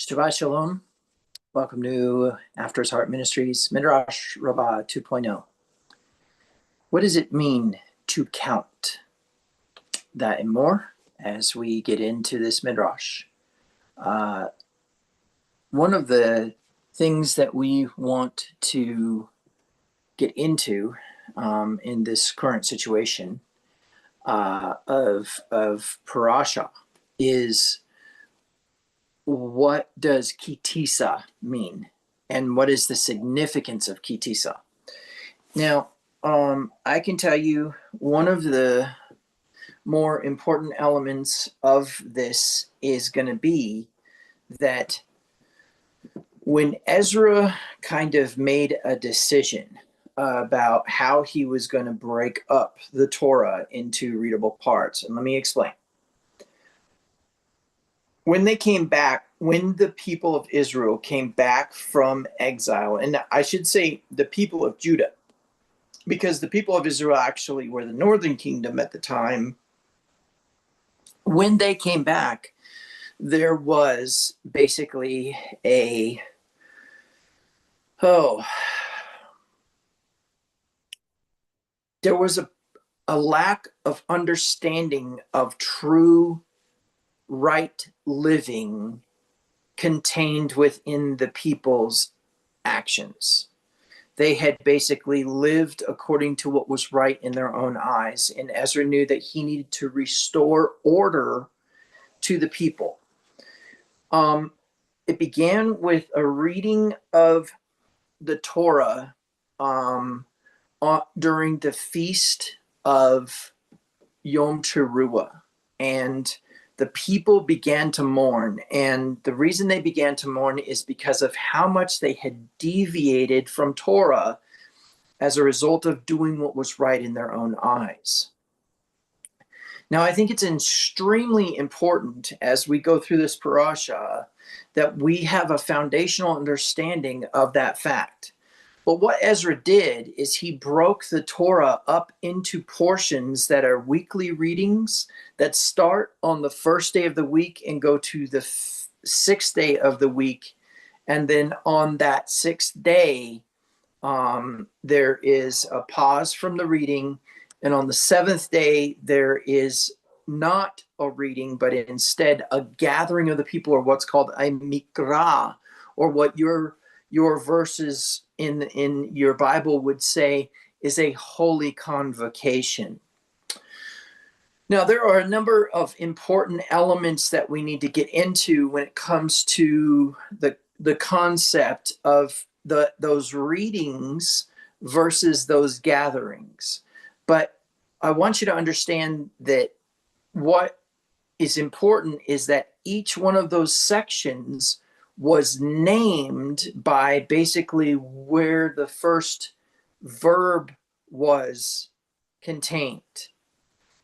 Shabbat Shalom. Welcome to After His Heart Ministries, Midrash Rabbah 2.0. What does it mean to count? That and more as we get into this Midrash. One of the things that we want to get into in this current situation of parasha is, what does Tisa mean? And what is the significance of Tisa? Now, I can tell you one of the more important elements of this is going to be that when Ezra kind of made a decision about how he was going to break up the Torah into readable parts, and let me explain. When they came back, when the people of Israel came back from exile, and I should say the people of Judah, because the people of Israel actually were the northern kingdom at the time. When they came back, there was basically there was a lack of understanding of true right living contained within the people's actions. They had basically lived according to what was right in their own eyes, and Ezra knew that he needed to restore order to the people. It began with a reading of the Torah during the feast of Yom Teruah, and the people began to mourn. And the reason they began to mourn is because of how much they had deviated from Torah as a result of doing what was right in their own eyes. Now, I think it's extremely important as we go through this parasha that we have a foundational understanding of that fact. But what Ezra did is he broke the Torah up into portions that are weekly readings that start on the first day of the week and go to the sixth day of the week. And then on that sixth day, there is a pause from the reading. And on the seventh day, there is not a reading, but instead a gathering of the people, or what's called a mikra, or what your verses in your Bible would say is a holy convocation. Now, there are a number of important elements that we need to get into when it comes to the concept of those readings versus those gatherings. But I want you to understand that what is important is that each one of those sections was named by basically where the first verb was contained.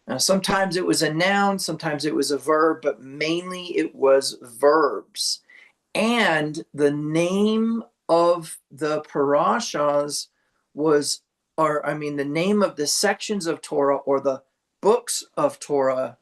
Now, sometimes it was a noun, sometimes it was a verb, but mainly it was verbs. And the name of the parashas the name of the sections of Torah, or the books of Torah,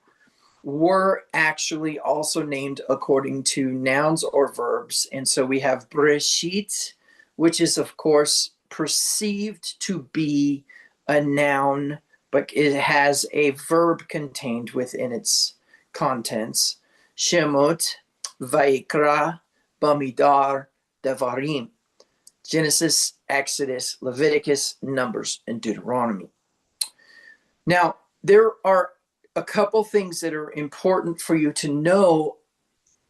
were actually also named according to nouns or verbs. And so we have Breshit, which is, of course, perceived to be a noun, but it has a verb contained within its contents. Shemot, Vayikra, Bamidbar, Devarim. Genesis, Exodus, Leviticus, Numbers, and Deuteronomy. Now, there are a couple things that are important for you to know,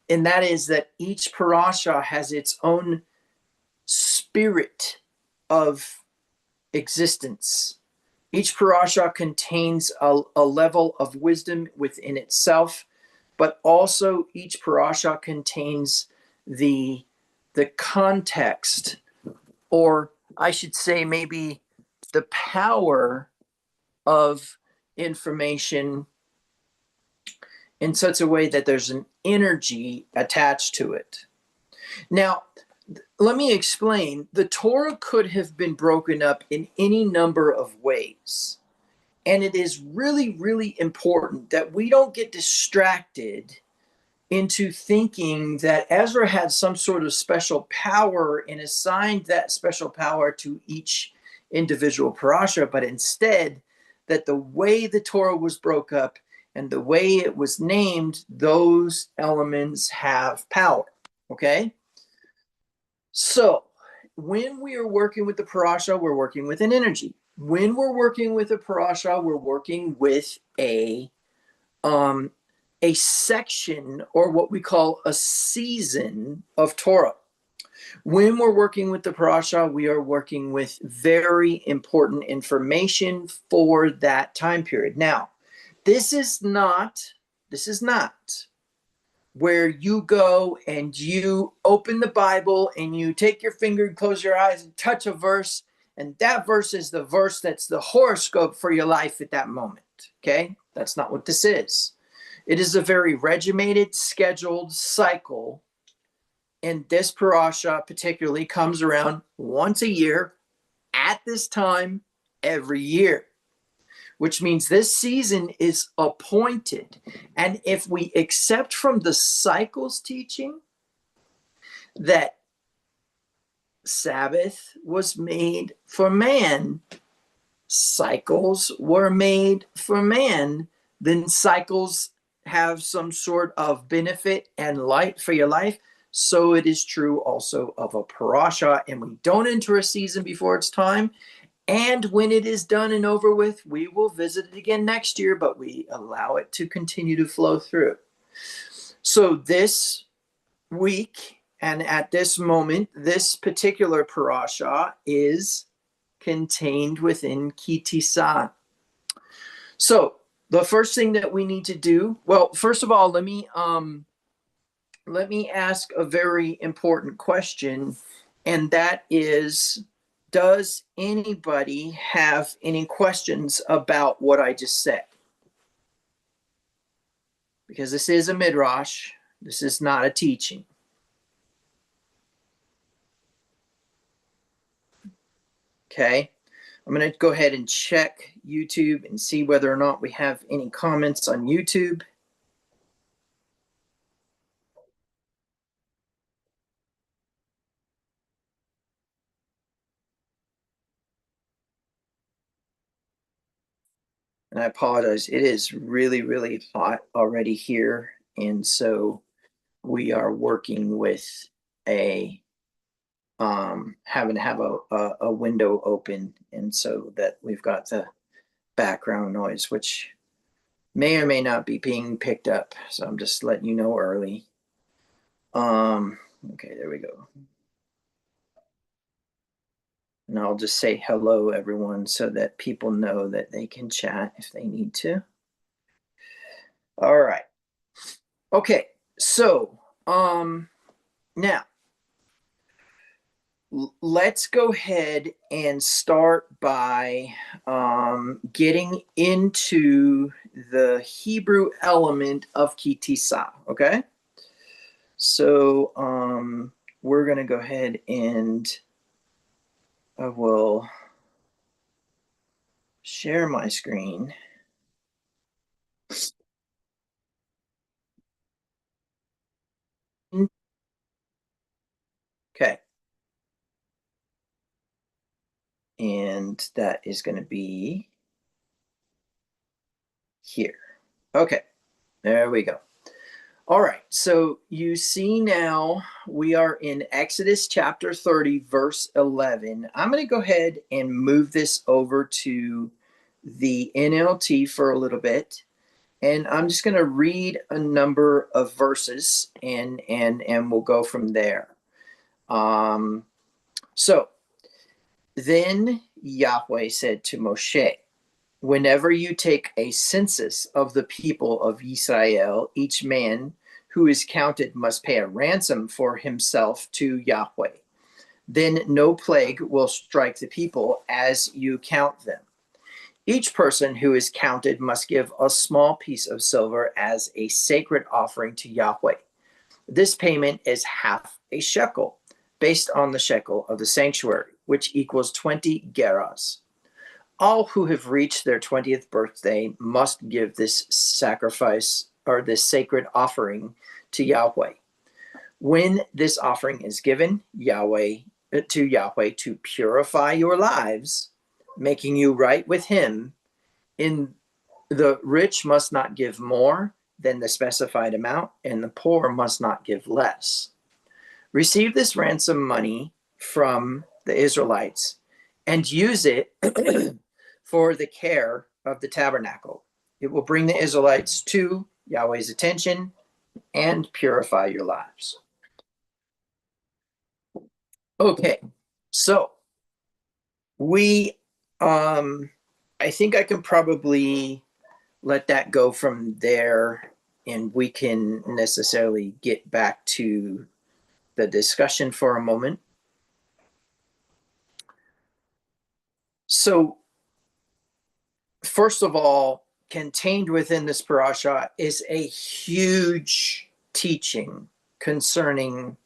and that is that each parasha has its own spirit of existence. Each parasha contains a level of wisdom within itself, but also each parasha contains the context, or I should say maybe the power of information in such a way that there's an energy attached to it. Now, let me explain. The Torah could have been broken up in any number of ways. And it is really, really important that we don't get distracted into thinking that Ezra had some sort of special power and assigned that special power to each individual parasha, but instead that the way the Torah was broke up and the way it was named, those elements have power. Okay? So when we are working with the parasha, we're working with an energy. When we're working with a parasha, we're working with a section, or what we call a season of Torah. When we're working with the parasha, we are working with very important information for that time period. Now, this is not where you go and you open the Bible and you take your finger and close your eyes and touch a verse, and that verse is the verse that's the horoscope for your life at that moment. Okay? That's not what this is. It is a very regimented, scheduled cycle, and this parasha particularly comes around once a year at this time every year, which means this season is appointed. And if we accept from the cycles teaching that Sabbath was made for man, cycles were made for man, then cycles have some sort of benefit and light for your life. So it is true also of a parasha, and we don't enter a season before it's time. And when it is done and over with, we will visit it again next year, but we allow it to continue to flow through. So this week and at this moment, this particular parasha is contained within Tisa. So the first thing that we need to do, well, first of all, let me ask a very important question, and that is, does anybody have any questions about what I just said? Because this is a Midrash, this is not a teaching. Okay, I'm going to go ahead and check YouTube and see whether or not we have any comments on YouTube. And I apologize, it is really, really hot already here. And so we are working with a having to have a window open, and so that we've got the background noise, which may or may not be being picked up. So I'm just letting you know early. Okay, there we go. And I'll just say hello, everyone, so that people know that they can chat if they need to. All right. Okay, so now let's go ahead and start by getting into the Hebrew element of Tisa. Okay, so we're going to go ahead and I will share my screen. Okay. And that is going to be here. Okay, there we go. All right, so you see now we are in Exodus chapter 30, verse 11. I'm going to go ahead and move this over to the NLT for a little bit. And I'm just going to read a number of verses and we'll go from there. So then Yahweh said to Moshe, whenever you take a census of the people of Israel, each man who is counted must pay a ransom for himself to Yahweh. Then no plague will strike the people as you count them. Each person who is counted must give a small piece of silver as a sacred offering to Yahweh. This payment is half a shekel, based on the shekel of the sanctuary, which equals 20 gerahs. All who have reached their 20th birthday must give this sacrifice or this sacred offering to Yahweh. When this offering is given to Yahweh to purify your lives, making you right with him, in the rich must not give more than the specified amount, and the poor must not give less. Receive this ransom money from the Israelites and use it for the care of the tabernacle. It will bring the Israelites to Yahweh's attention and purify your lives. Okay, so we, I think I can probably let that go from there, and we can necessarily get back to the discussion for a moment. So, first of all, contained within this parasha is a huge teaching concerning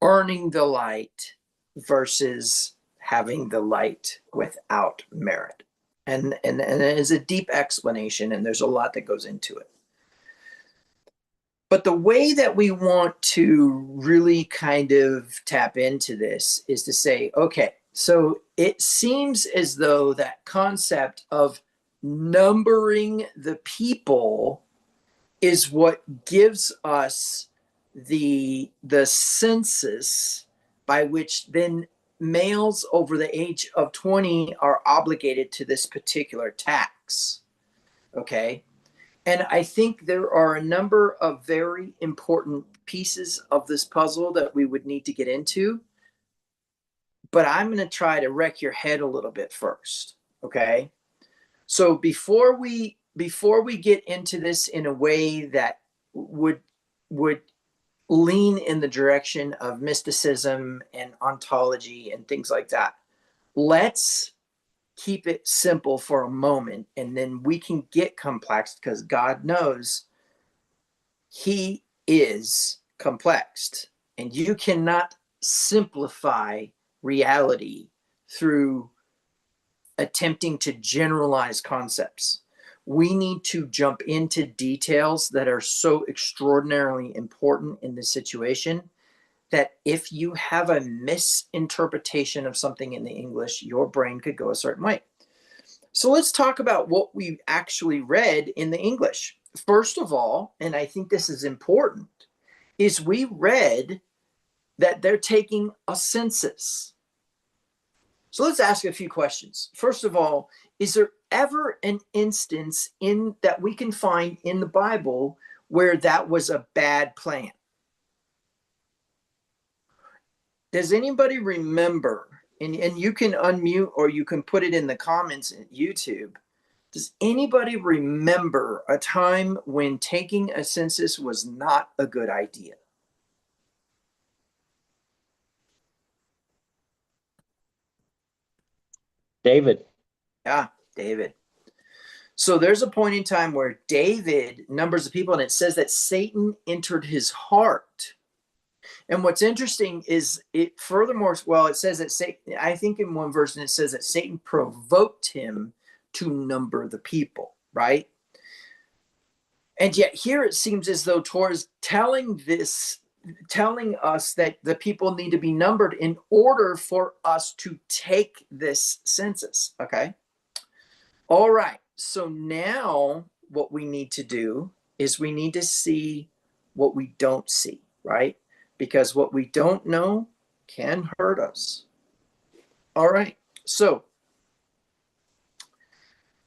earning the light versus having the light without merit. And it is a deep explanation, and there's a lot that goes into it. But the way that we want to really kind of tap into this is to say, okay, so it seems as though that concept of numbering the people is what gives us the census by which then males over the age of 20 are obligated to this particular tax. Okay. And I think there are a number of very important pieces of this puzzle that we would need to get into. But I'm going to try to wreck your head a little bit first. Okay. So before we get into this in a way that would lean in the direction of mysticism and ontology and things like that, let's keep it simple for a moment, and then we can get complex, because God knows he is complex, and you cannot simplify reality through attempting to generalize concepts. We need to jump into details that are so extraordinarily important in this situation that if you have a misinterpretation of something in the English, your brain could go a certain way. So let's talk about what we actually read in the English. First of all, and I think this is important, is we read that they're taking a census. So let's ask a few questions. First of all, is there ever an instance in that we can find in the Bible where that was a bad plan? Does anybody remember, and you can unmute or you can put it in the comments at YouTube, does anybody remember a time when taking a census was not a good idea? David. Yeah, David. So there's a point in time where David numbers the people, and it says that Satan entered his heart. And what's interesting is it furthermore, well, it says that Satan, I think in one version it says that Satan provoked him to number the people, right? And yet here it seems as though Torah is telling us that the people need to be numbered in order for us to take this census. Okay. All right. So now what we need to do is we need to see what we don't see, right? Because what we don't know can hurt us. All right. So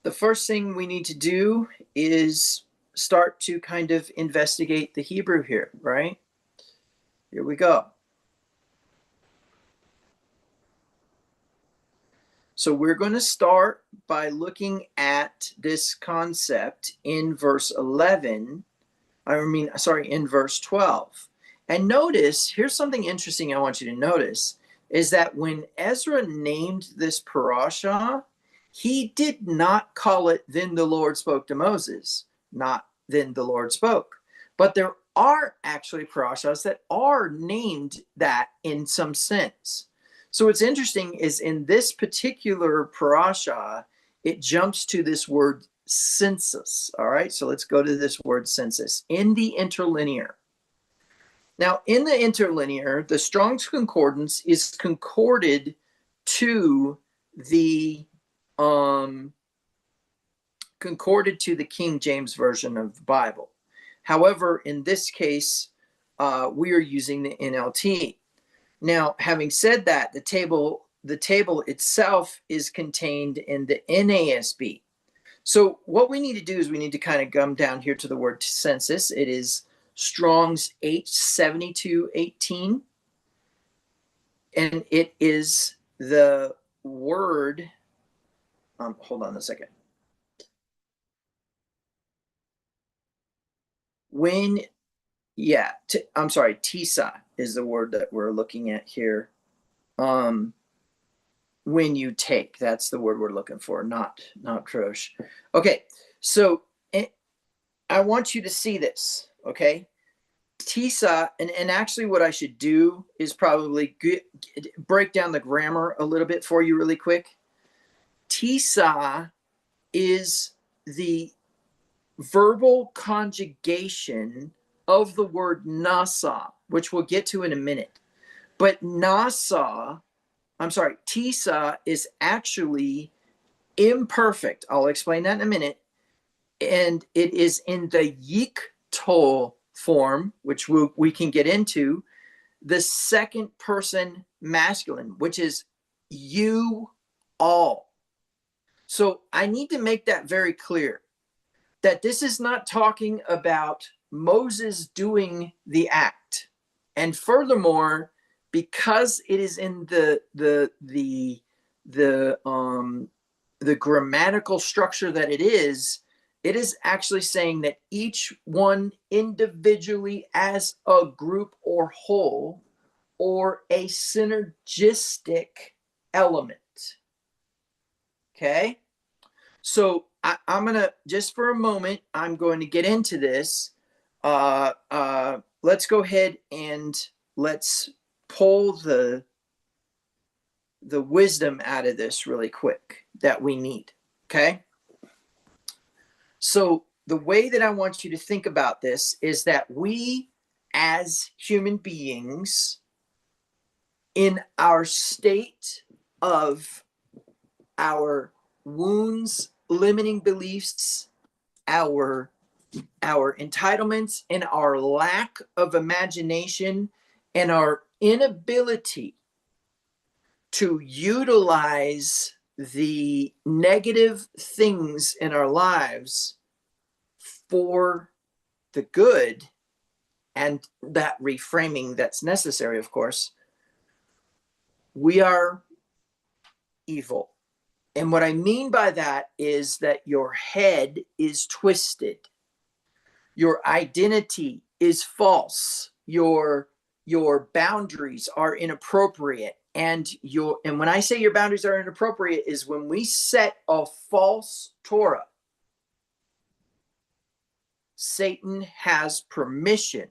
the first thing we need to do is start to kind of investigate the Hebrew here, right? Here we go. So we're going to start by looking at this concept in verse 11. In verse 12. And notice, here's something interesting I want you to notice, is that when Ezra named this parasha, he did not call it, "Then the Lord spoke to Moses," not "Then the Lord spoke." But there are actually parashas that are named that in some sense. So what's interesting is in this particular parasha, it jumps to this word census. All right, so let's go to this word census in the interlinear. Now, in the interlinear, the Strong's Concordance is concorded to the King James Version of the Bible. However, in this case, we are using the NLT. Now, having said that, the table itself is contained in the NASB. So what we need to do is we need to kind of come down here to the word census. It is Strong's H7218. And it is the word, hold on a second. I'm sorry, Tisa is the word that we're looking at here. When you take, that's the word we're looking for, not Krosh. Okay, so I want you to see this, okay? Tisa, and actually what I should do is probably break down the grammar a little bit for you really quick. Tisa is the verbal conjugation of the word nasa, which we'll get to in a minute. But Tisa is actually imperfect. I'll explain that in a minute. And it is in the yik-tol form, which we can get into, the second person masculine, which is you all. So I need to make that very clear, that this is not talking about Moses doing the act. And furthermore, because it is in the grammatical structure that it is actually saying that each one individually as a group or whole or a synergistic element. Okay? So I'm going to, just for a moment, I'm going to get into this. Let's go ahead and let's pull the wisdom out of this really quick that we need. Okay? So the way that I want you to think about this is that we as human beings, in our state of our wounds, limiting beliefs, our entitlements, and our lack of imagination, and our inability to utilize the negative things in our lives for the good, and that reframing that's necessary, of course, we are evil. And what I mean by that is that your head is twisted. Your identity is false. Your boundaries are inappropriate. And when I say your boundaries are inappropriate is when we set a false Torah, Satan has permission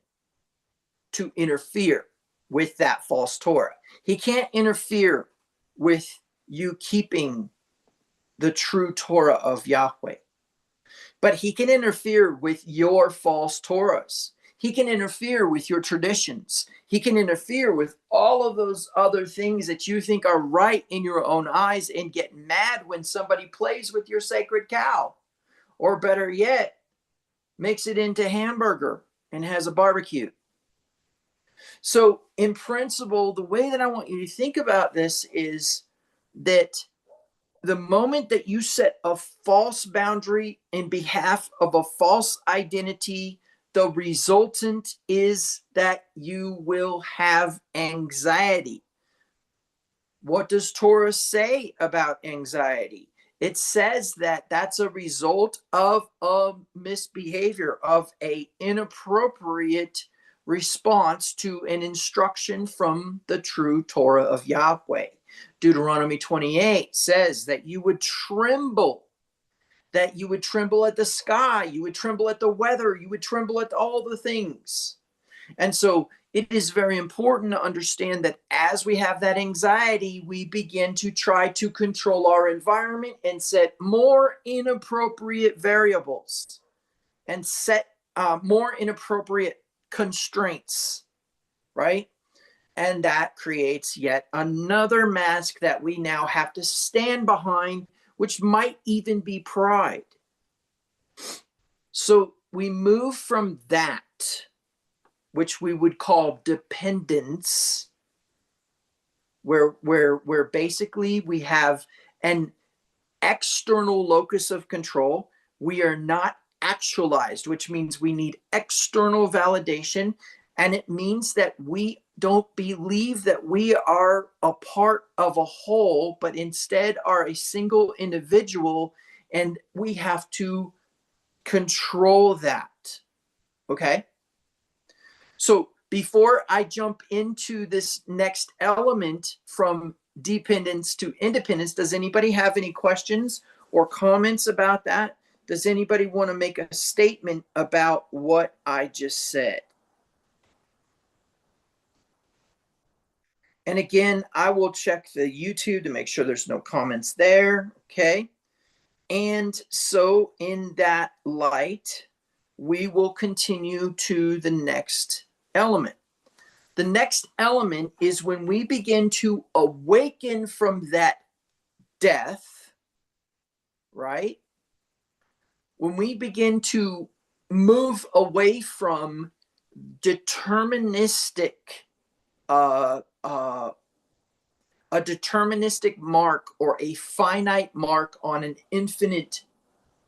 to interfere with that false Torah. He can't interfere with you keeping the true Torah of Yahweh. But he can interfere with your false Torahs. He can interfere with your traditions. He can interfere with all of those other things that you think are right in your own eyes and get mad when somebody plays with your sacred cow. Or better yet, makes it into hamburger and has a barbecue. So in principle, the way that I want you to think about this is that the moment that you set a false boundary in behalf of a false identity, the resultant is that you will have anxiety. What does Torah say about anxiety? It says that that's a result of a misbehavior, of an inappropriate response to an instruction from the true Torah of Yahweh. Deuteronomy 28 says that you would tremble, at the sky, you would tremble at the weather, you would tremble at all the things. And so it is very important to understand that as we have that anxiety, we begin to try to control our environment and set more inappropriate variables and set more inappropriate constraints right? And that creates yet another mask that we now have to stand behind, which might even be pride. So we move from that, which we would call dependence, where basically we have an external locus of control. We are not actualized, which means we need external validation. And it means that we don't believe that we are a part of a whole, but instead are a single individual. And we have to control that. Okay. So before I jump into this next element from dependence to independence, does anybody have any questions or comments about that? Does anybody want to make a statement about what I just said? And again, I will check the YouTube to make sure there's no comments there. Okay. And so in that light, we will continue to the next element. The next element is when we begin to awaken from that death, right? When we begin to move away from deterministic, uh, uh, a deterministic mark or a finite mark on an infinite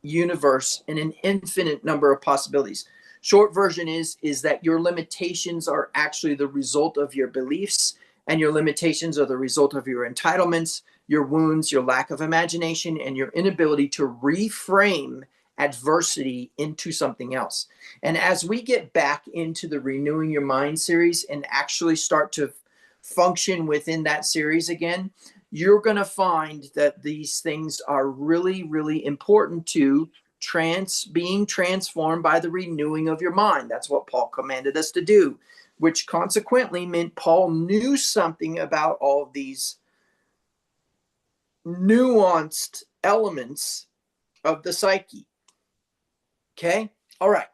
universe and an infinite number of possibilities. Short version is that your limitations are actually the result of your beliefs, and your limitations are the result of your entitlements, your wounds, your lack of imagination, and your inability to reframe adversity into something else. And as we get back into the Renewing Your Mind series and actually start to function within that series again, you're going to find that these things are really, really important to being transformed by the renewing of your mind. That's what Paul commanded us to do, which consequently meant Paul knew something about all of these nuanced elements of the psyche. Okay? All right.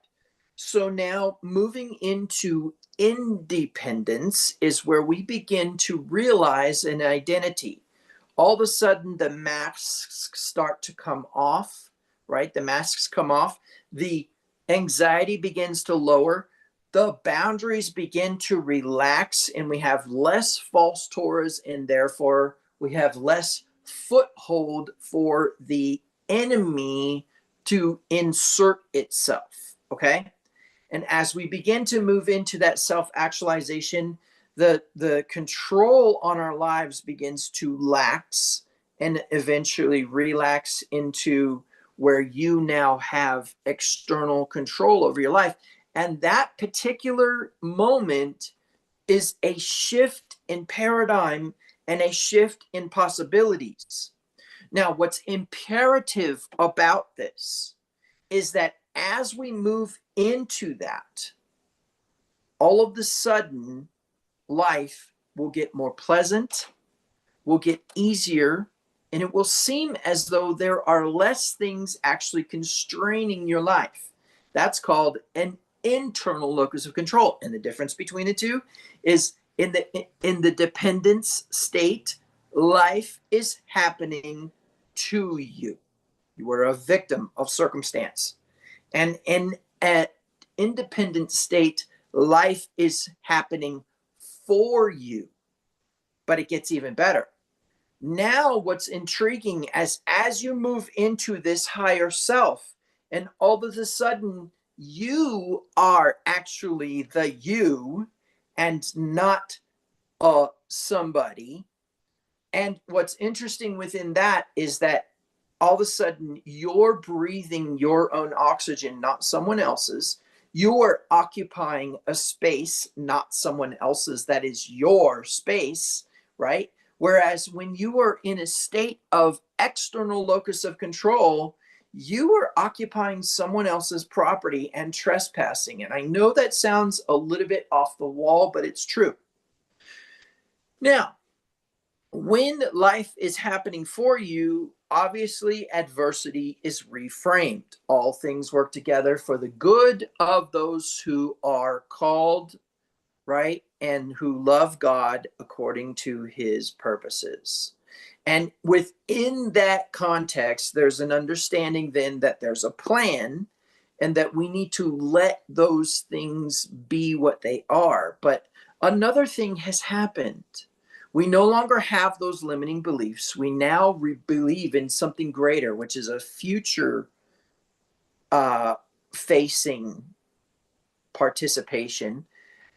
So now moving into independence is where we begin to realize an identity. All of a sudden the masks start to come off, right? The masks come off. The anxiety begins to lower. The boundaries begin to relax, and we have less false Torahs, and therefore we have less foothold for the enemy to insert itself. Okay. And as we begin to move into that self-actualization, the control on our lives begins to lax and eventually relax into where you now have external control over your life. And that particular moment is a shift in paradigm and a shift in possibilities. Now, what's imperative about this is that as we move into that, all of the sudden, life will get more pleasant, will get easier, and it will seem as though there are less things actually constraining your life. That's called an internal locus of control. And the difference between the two is in the dependence state, life is happening to you. You are a victim of circumstance. And in an independent state, life is happening for you. But it gets even better. Now, what's intriguing as you move into this higher self, and all of a sudden, you are actually the you and not somebody. And what's interesting within that is that all of a sudden you're breathing your own oxygen, not someone else's. You're occupying a space, not someone else's, that is your space, right? Whereas when you are in a state of external locus of control, you are occupying someone else's property and trespassing. And I know that sounds a little bit off the wall, but it's true. Now, when life is happening for you, obviously adversity is reframed. All things work together for the good of those who are called, right? And who love God according to his purposes. And within that context, there's an understanding then that there's a plan and that we need to let those things be what they are. But another thing has happened. We no longer have those limiting beliefs. We now believe in something greater, which is a future facing participation.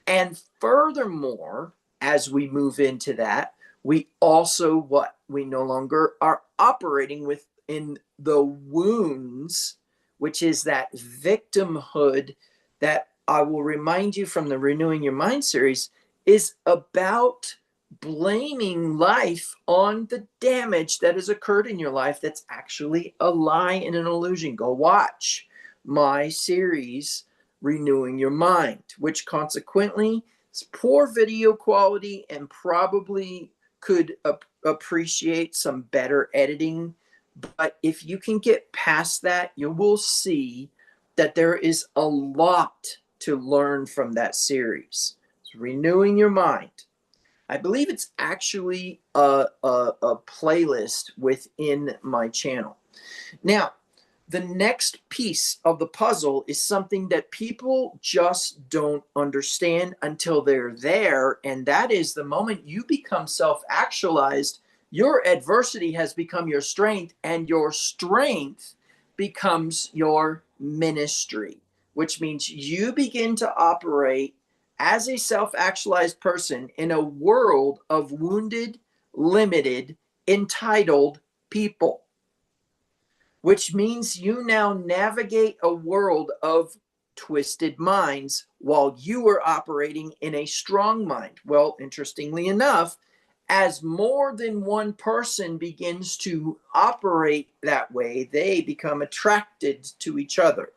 And furthermore, as we move into that, we also we no longer are operating within the wounds, which is that victimhood that I will remind you from the Renewing Your Mind series is about blaming life on the damage that has occurred in your life that's actually a lie and an illusion. Go watch my series Renewing Your Mind, which consequently is poor video quality and probably could appreciate some better editing. But if you can get past that, you will see that there is a lot to learn from that series. It's Renewing Your Mind. I believe it's actually a playlist within my channel. Now, the next piece of the puzzle is something that people just don't understand until they're there. And that is the moment you become self-actualized, your adversity has become your strength, and your strength becomes your ministry, which means you begin to operate as a self-actualized person in a world of wounded, limited, entitled people, which means you now navigate a world of twisted minds while you are operating in a strong mind. Well, interestingly enough, as more than one person begins to operate that way, they become attracted to each other.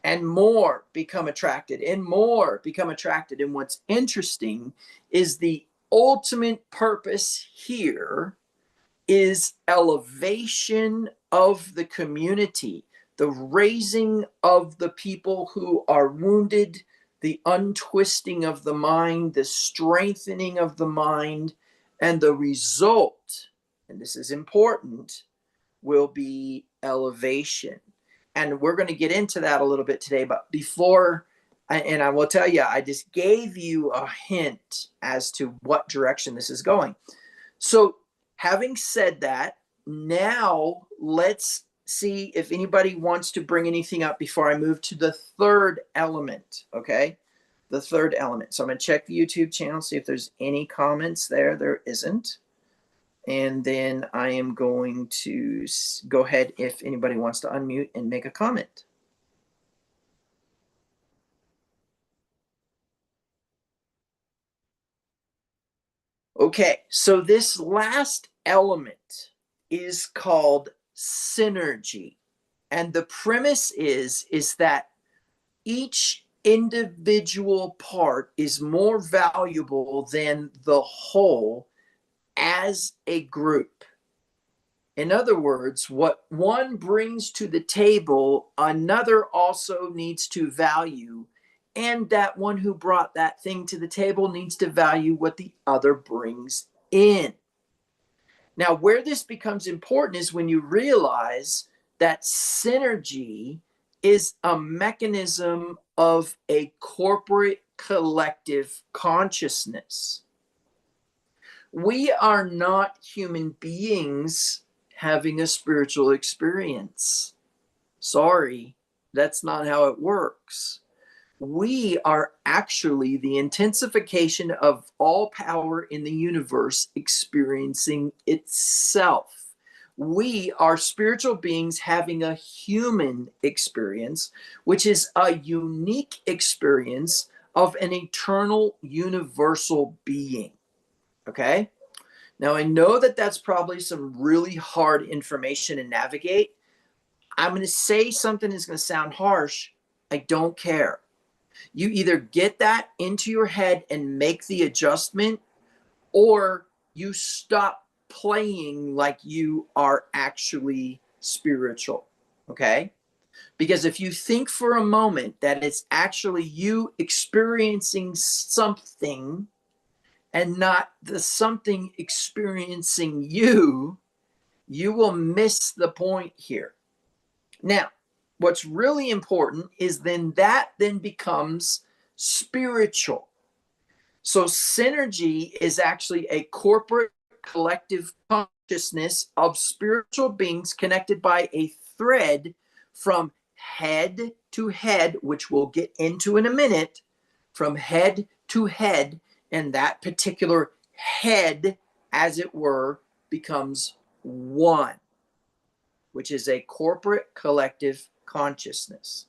And more become attracted, and more become attracted. And what's interesting is the ultimate purpose here is elevation of the community, the raising of the people who are wounded, the untwisting of the mind, the strengthening of the mind, and the result, and this is important, will be elevation. And we're going to get into that a little bit today. But before, and I will tell you, I just gave you a hint as to what direction this is going. So, having said that, now let's see if anybody wants to bring anything up before I move to the third element. Okay, the third element. So I'm going to check the YouTube channel, see if there's any comments there. There isn't. And then I am going to go ahead if anybody wants to unmute and make a comment. Okay, so this last element is called synergy. And the premise is that each individual part is more valuable than the whole as a group. In other words, what one brings to the table, another also needs to value. And that one who brought that thing to the table needs to value what the other brings in. Now, where this becomes important is when you realize that synergy is a mechanism of a corporate collective consciousness. We are not human beings having a spiritual experience. Sorry, that's not how it works. We are actually the intensification of all power in the universe experiencing itself. We are spiritual beings having a human experience, which is a unique experience of an eternal universal being. Okay? Now, I know that that's probably some really hard information to navigate. I'm going to say something that's going to sound harsh. I don't care. You either get that into your head and make the adjustment, or you stop playing like you are actually spiritual. Okay? Because if you think for a moment that it's actually you experiencing something and not the something experiencing you, you will miss the point here. Now, what's really important is that then becomes spiritual. So synergy is actually a corporate collective consciousness of spiritual beings connected by a thread from head to head, which we'll get into in a minute, from head to head, and that particular head, as it were, becomes one, which is a corporate collective consciousness.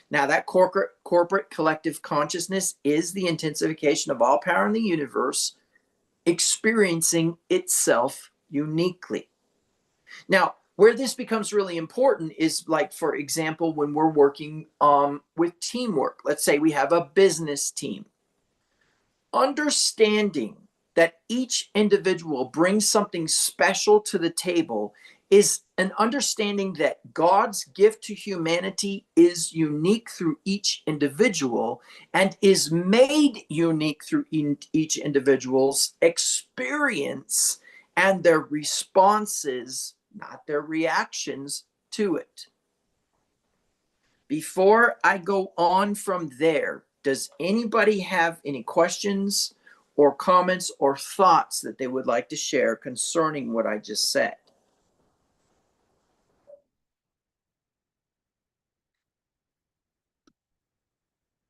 Now, that corporate collective consciousness is the intensification of all power in the universe, experiencing itself uniquely. Now, where this becomes really important is, like, for example, when we're working with teamwork. Let's say we have a business team. Understanding that each individual brings something special to the table is an understanding that God's gift to humanity is unique through each individual and is made unique through each individual's experience and their responses, not their reactions to it. Before I go on from there, does anybody have any questions or comments or thoughts that they would like to share concerning what I just said?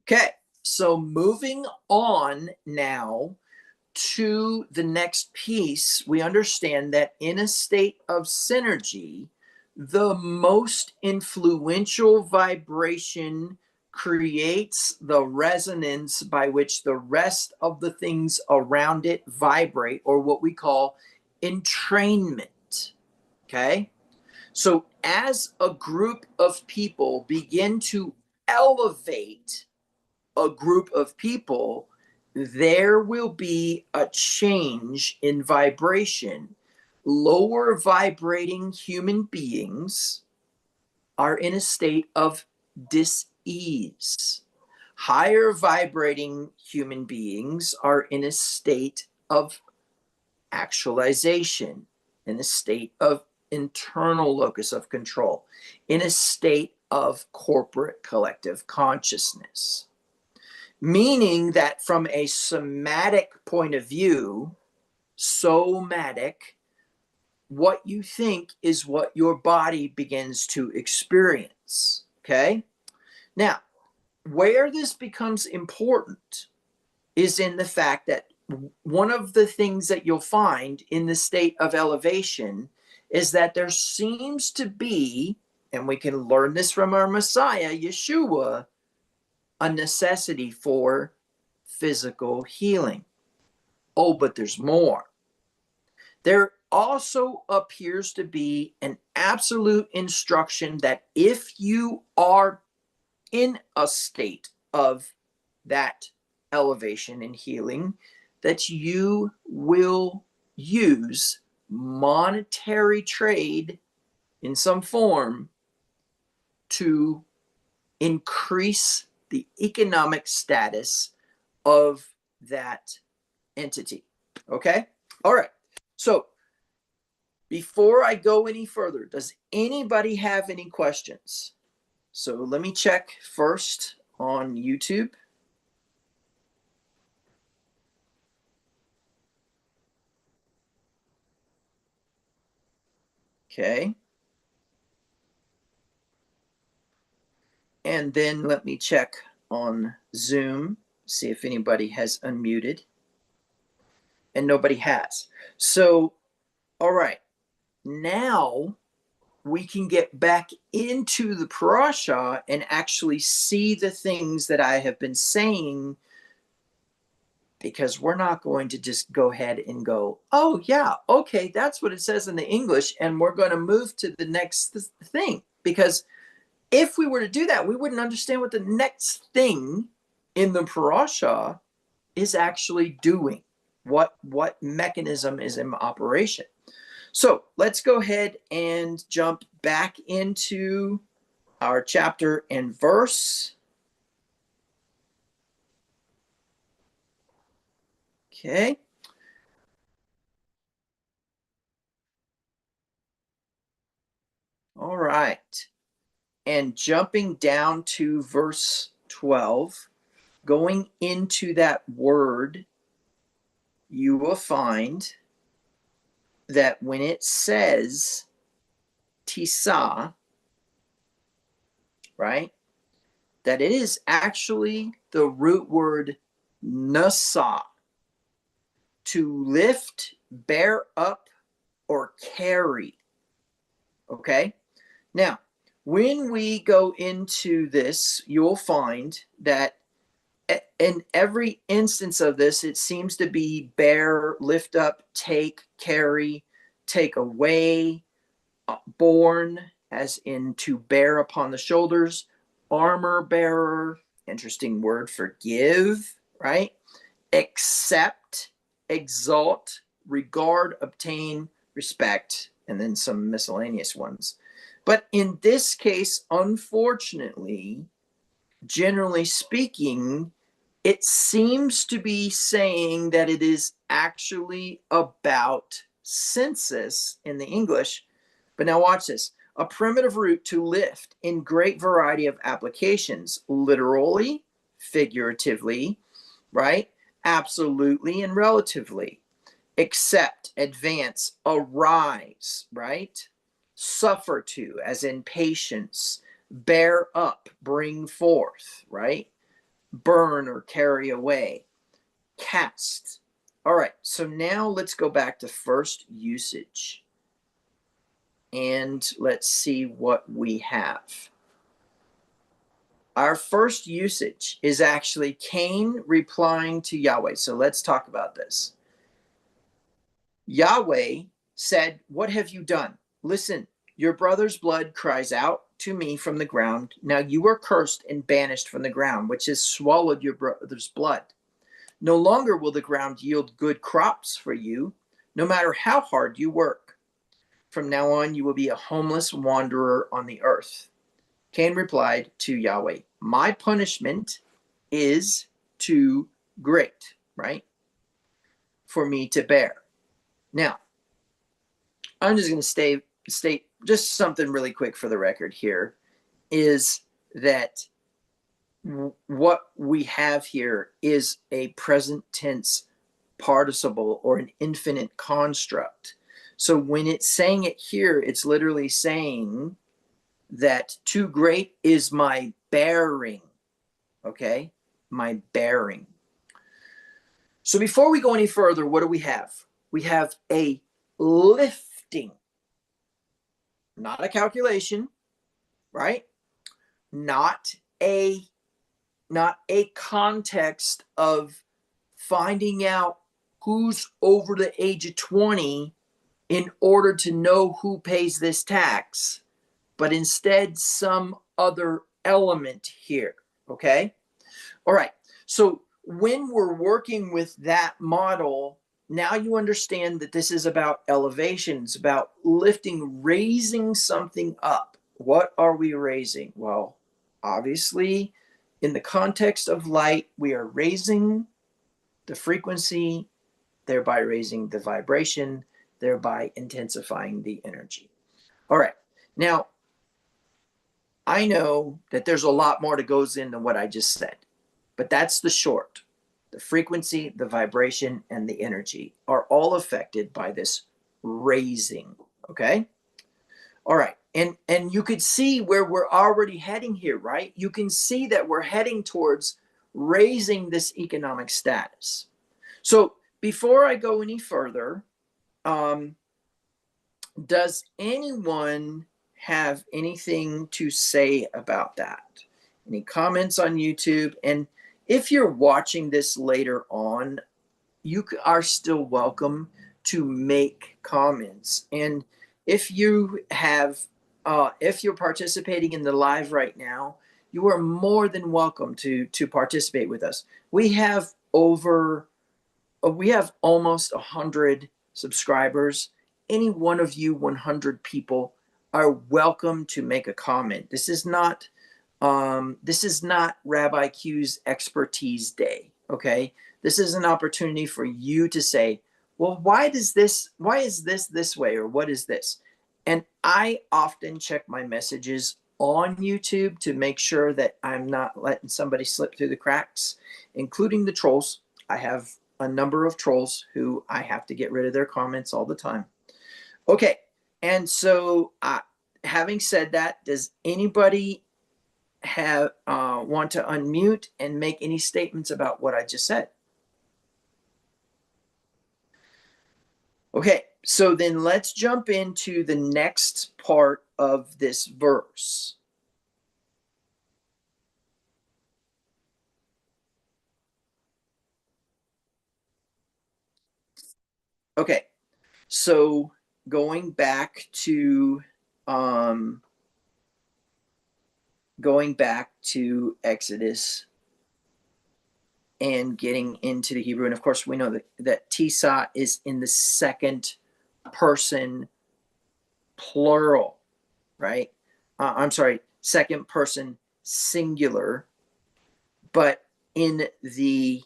Okay, so moving on now to the next piece, we understand that in a state of synergy, the most influential vibration creates the resonance by which the rest of the things around it vibrate, or what we call entrainment. Okay, so as a group of people begin to elevate a group of people, there will be a change in vibration. Lower vibrating human beings are in a state of dis-ease. Higher vibrating human beings are in a state of actualization, in a state of internal locus of control, in a state of corporate collective consciousness. Meaning that from a somatic point of view, somatic, what you think is what your body begins to experience. Okay? Now, where this becomes important is in the fact that one of the things that you'll find in the state of elevation is that there seems to be, and we can learn this from our Messiah, Yeshua, a necessity for physical healing. Oh, but there's more. There also appears to be an absolute instruction that if you are in a state of that elevation and healing, that you will use monetary trade in some form to increase the economic status of that entity. Okay? All right. So before I go any further, does anybody have any questions? So let me check first on YouTube. Okay. And then let me check on Zoom, see if anybody has unmuted. And nobody has. So, all right. Now we can get back into the parasha and actually see the things that I have been saying, because we're not going to just go ahead and go, oh, yeah, okay, that's what it says in the English, and we're going to move to the next thing. Because if we were to do that, we wouldn't understand what the next thing in the parasha is actually doing, what mechanism is in operation. So let's go ahead and jump back into our chapter and verse. Okay. All right. And jumping down to verse 12, going into that word, you will find that when it says Tisa, right, that it is actually the root word nasa, to lift, bear up, or carry. Okay? Now, when we go into this, you'll find that in every instance of this, it seems to be bear, lift up, take, carry, take away, borne, as in to bear upon the shoulders, armor bearer, interesting word for give, right? Accept, exalt, regard, obtain, respect, and then some miscellaneous ones. But in this case, unfortunately, generally speaking, it seems to be saying that it is actually about census in the English. But now watch this. A primitive root to lift in great variety of applications, literally, figuratively, right? Absolutely and relatively. Accept, advance, arise, right? Suffer to, as in patience, bear up, bring forth, right? Burn or carry away, cast. All right, so now let's go back to first usage and let's see what we have. Our first usage is actually Cain replying to Yahweh. So let's talk about this. Yahweh said, "What have you done? Listen, your brother's blood cries out to me from the ground. Now you are cursed and banished from the ground, which has swallowed your brother's blood. No longer will the ground yield good crops for you, no matter how hard you work. From now on, you will be a homeless wanderer on the earth." Cain replied to Yahweh, "My punishment is too great," right, "for me to bear." Now, I'm just going to state just something really quick for the record here, is that what we have here is a present tense participle or an infinite construct. So when it's saying it here, it's literally saying that too great is my bearing. Okay? My bearing. So before we go any further, what do we have? We have a lifting, not a calculation, right? Not a context of finding out who's over the age of 20 in order to know who pays this tax, but instead some other element here. Okay? All right. So when we're working with that model, now you understand that this is about elevation. It's about lifting, raising something up. What are we raising? Well, obviously, in the context of light, we are raising the frequency, thereby raising the vibration, thereby intensifying the energy. All right. Now, I know that there's a lot more that goes into what I just said, but that's the short. The frequency, the vibration, and the energy are all affected by this raising. Okay? All right. And you could see where we're already heading here, right? You can see that we're heading towards raising this economic status. So before I go any further, does anyone have anything to say about that? Any comments on YouTube? And if you're watching this later on, you are still welcome to make comments. And if you have, if you're participating in the live right now, you are more than welcome to participate with us. We have almost 100 subscribers. Any one of you 100 people are welcome to make a comment. This is not Rabbi Q's expertise day. Okay, this is an opportunity for you to say, well, why is this this way, or what is this? And I often check my messages on YouTube to make sure that I'm not letting somebody slip through the cracks, including the trolls. I have a number of trolls who I have to get rid of their comments all the time. Okay, and so having said that, does anybody have want to unmute and make any statements about what I just said? Okay, so then let's jump into the next part of this verse. Okay, so going back to Exodus and getting into the Hebrew, and of course we know that Tisa is in the second person plural, right? I'm sorry, second person singular, but in the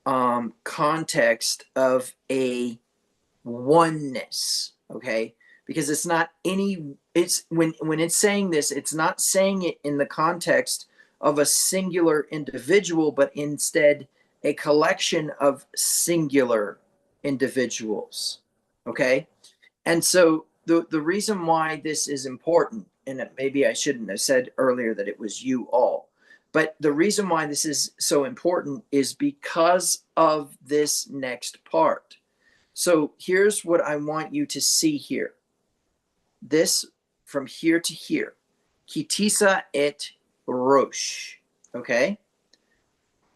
context of a oneness, okay? Because it's not any, it's when it's saying this, it's not saying it in the context of a singular individual, but instead a collection of singular individuals, okay? And so the reason why this is important, and maybe I shouldn't have said earlier that it was you all, but the reason why this is so important is because of this next part. So here's what I want you to see here. This from here to here. Kitisa et rosh. Okay?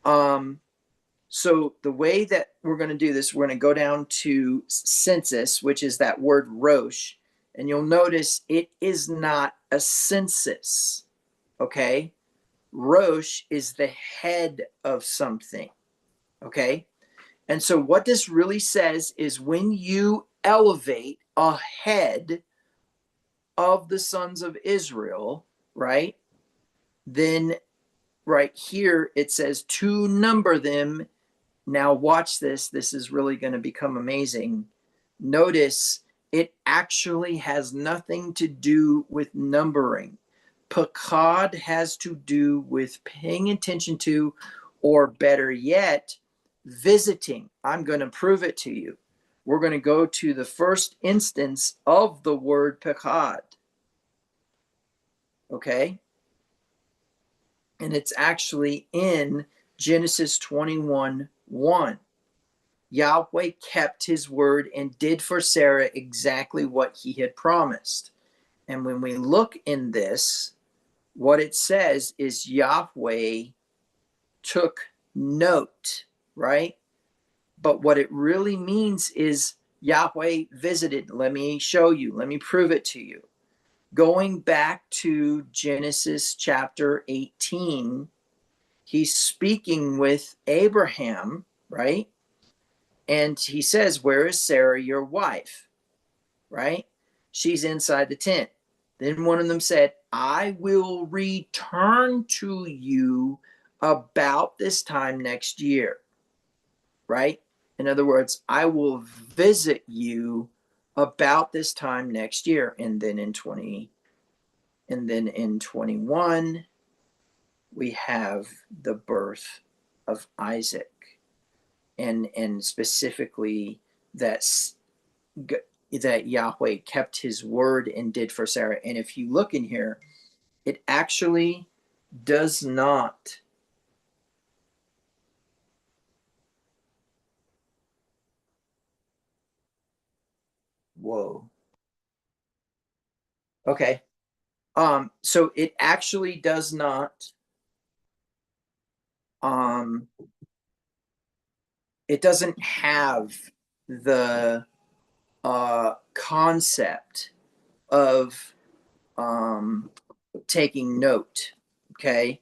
So the way that we're going to do this, we're going to go down to census, which is that word rosh, and you'll notice it is not a census. Okay? Rosh is the head of something. Okay? And so what this really says is when you elevate ahead of the sons of Israel, right? Then right here it says to number them. Now watch this. This is really going to become amazing. Notice it actually has nothing to do with numbering. Pakad has to do with paying attention to, or better yet, visiting. I'm going to prove it to you. We're going to go to the first instance of the word pakad. Okay? And it's actually in Genesis 21:1. Yahweh kept his word and did for Sarah exactly what he had promised. And when we look in this, what it says is Yahweh took note, right? But what it really means is Yahweh visited. Let me show you. Let me prove it to you. Going back to Genesis chapter 18, he's speaking with Abraham, right? And he says, where is Sarah, your wife? Right? She's inside the tent. Then one of them said, I will return to you about this time next year. Right? In other words, I will visit you about this time next year. And then in 21, we have the birth of Isaac. And specifically that Yahweh kept his word and did for Sarah. And if you look in here, it actually does not. Whoa. Okay. So it actually does not. It doesn't have the concept of taking note. Okay.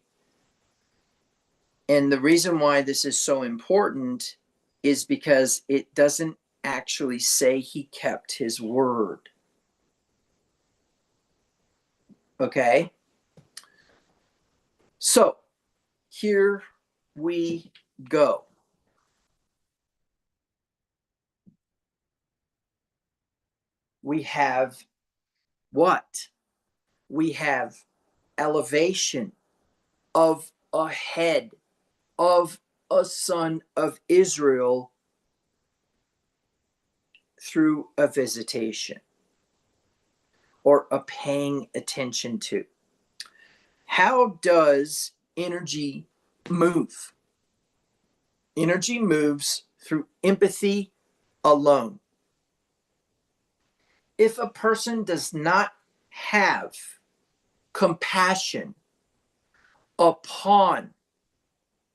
And the reason why this is so important is because it doesn't actually say he kept his word. Okay. So here we go. We have what? We have elevation of a head of a son of Israel through a visitation or a paying attention to. How does energy move? Energy moves through empathy alone. If a person does not have compassion upon,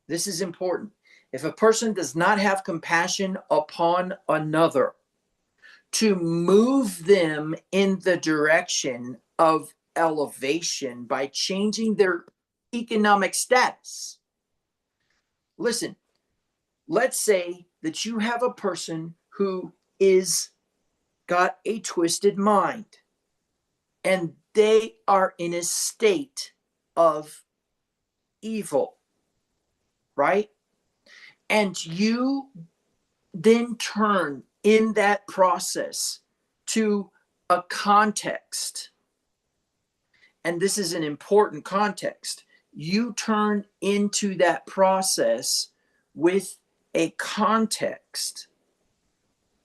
this is important, if a person does not have compassion upon another to move them in the direction of elevation by changing their economic status. Listen, let's say that you have a person who is got a twisted mind and they are in a state of evil, right? And you then turn in that process to a context. And this is an important context. You turn into that process with a context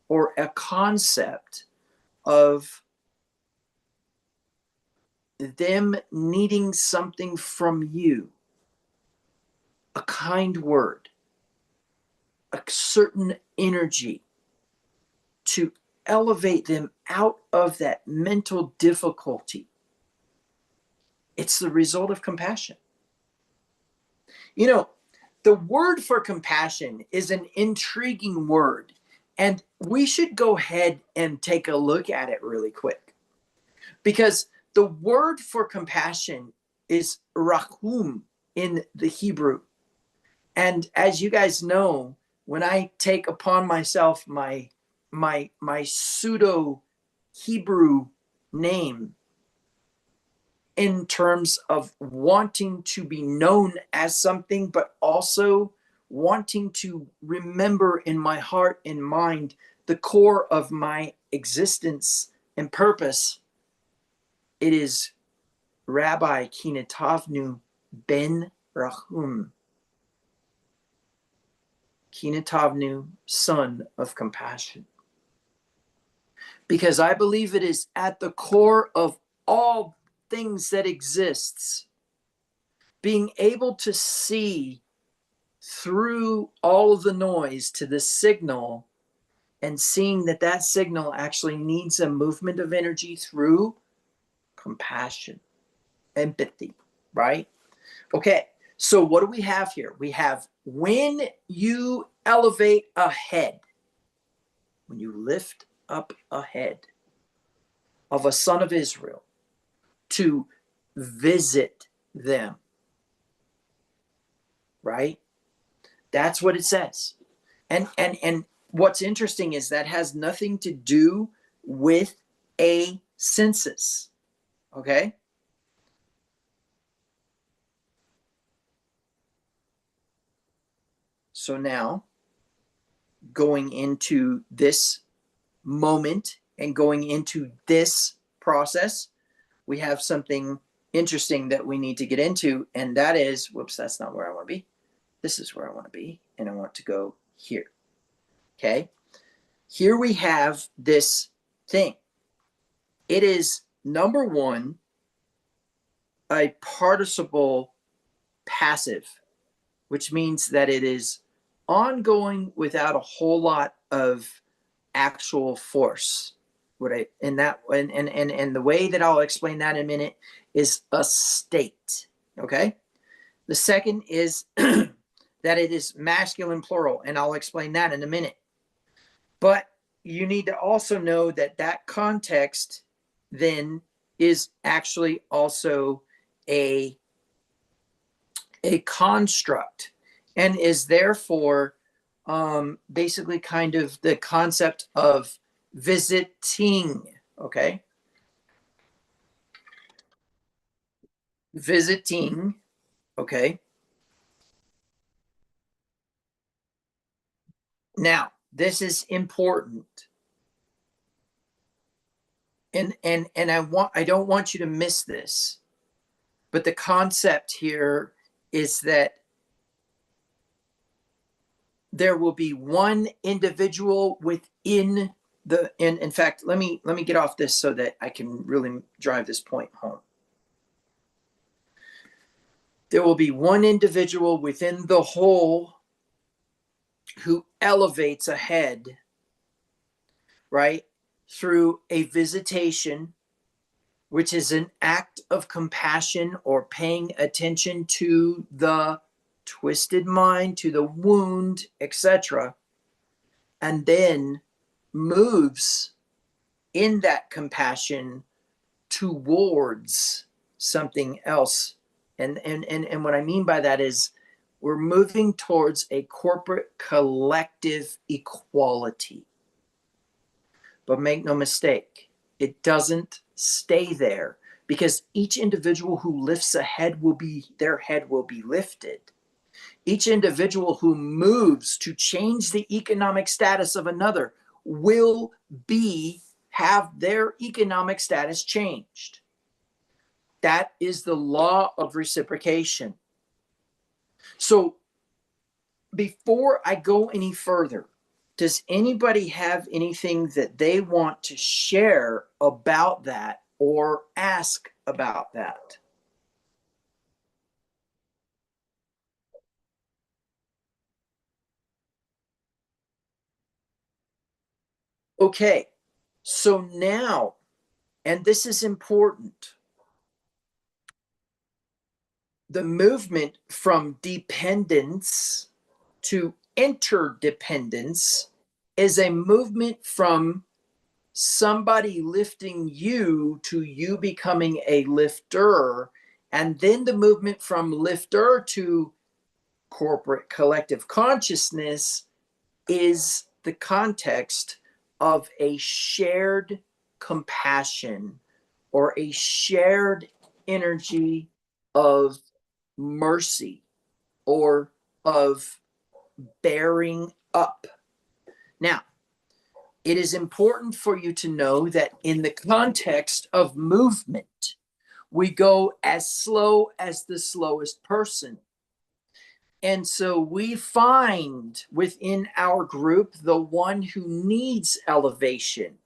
or a concept of them needing something from you, a kind word, a certain energy to elevate them out of that mental difficulty. It's the result of compassion. You know, the word for compassion is an intriguing word, and we should go ahead and take a look at it really quick. Because the word for compassion is rachum in the Hebrew. And as you guys know, when I take upon myself my pseudo Hebrew name in terms of wanting to be known as something, but also wanting to remember in my heart and mind the core of my existence and purpose, it is Rabbi Kinatavnu ben Rahum. Kinatavnu, son of compassion. Because I believe it is at the core of all things that exists, being able to see through all of the noise to the signal and seeing that that signal actually needs a movement of energy through compassion, empathy, right? Okay, so what do we have here? We have when you elevate a head, when you lift up a head of a son of Israel to visit them, right? That's what it says. And what's interesting is that has nothing to do with a census. Okay? So now going into this moment and going into this process, we have something interesting that we need to get into, and that is, whoops, that's not where I want to be. This is where I want to be, and I want to go here. Okay? Here we have this thing. It is, number one, a participle passive, which means that it is ongoing without a whole lot of actual force. And the way that I'll explain that in a minute is a state. Okay. The second is that it is masculine plural, and I'll explain that in a minute. But you need to also know that that context then is actually also a construct and is therefore basically kind of the concept of visiting. Okay. visiting, okay? Now, this is important. And I don't want you to miss this. But the concept here is that there will be one individual within the, and in fact, let me get off this so that I can really drive this point home. There will be one individual within the whole who elevates ahead, right, through a visitation, which is an act of compassion or paying attention to the twisted mind, to the wound, etc., and then moves in that compassion towards something else. And what I mean by that is we're moving towards a corporate collective equality. But make no mistake, it doesn't stay there, because each individual who lifts ahead will be, their head will be lifted. Each individual who moves to change the economic status of another will have their economic status changed. That is the law of reciprocation. So before I go any further, does anybody have anything that they want to share about that or ask about that? Okay, so now, and this is important, the movement from dependence to interdependence is a movement from somebody lifting you to you becoming a lifter. And then the movement from lifter to corporate collective consciousness is the context of a shared compassion or a shared energy of mercy or of bearing up. Now, it is important for you to know that in the context of movement, we go as slow as the slowest person. And so we find within our group the one who needs elevation.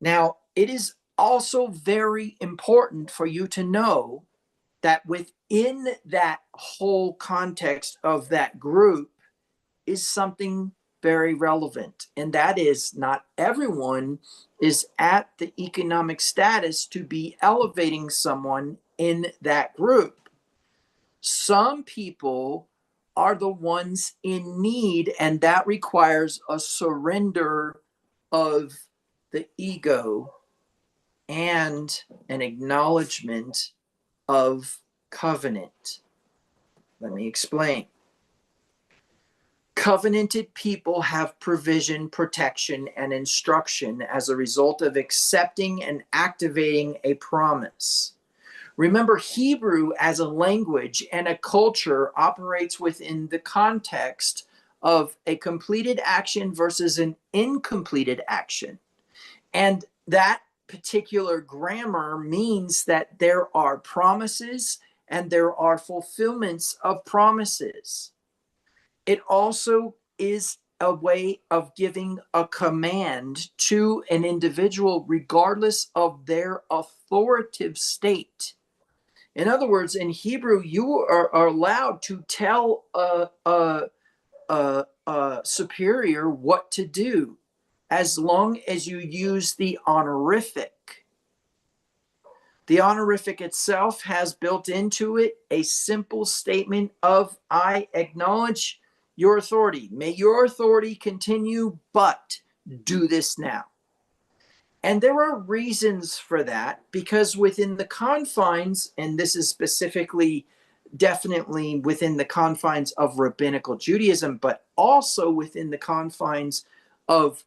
Now, it is also very important for you to know that within that whole context of that group is something very relevant. And that is not everyone is at the economic status to be elevating someone in that group. Some people are the ones in need, and that requires a surrender of the ego and an acknowledgement of covenant. Let me explain. Covenanted people have provision, protection, and instruction as a result of accepting and activating a promise. Remember, Hebrew as a language and a culture operates within the context of a completed action versus an incompleted action. And that particular grammar means that there are promises and there are fulfillments of promises. It also is a way of giving a command to an individual regardless of their authoritative state. In other words, in Hebrew, you are allowed to tell a superior what to do as long as you use the honorific. The honorific itself has built into it a simple statement of, I acknowledge your authority. May your authority continue, but do this now. And there are reasons for that, because within the confines, and this is specifically definitely within the confines of rabbinical Judaism, but also within the confines of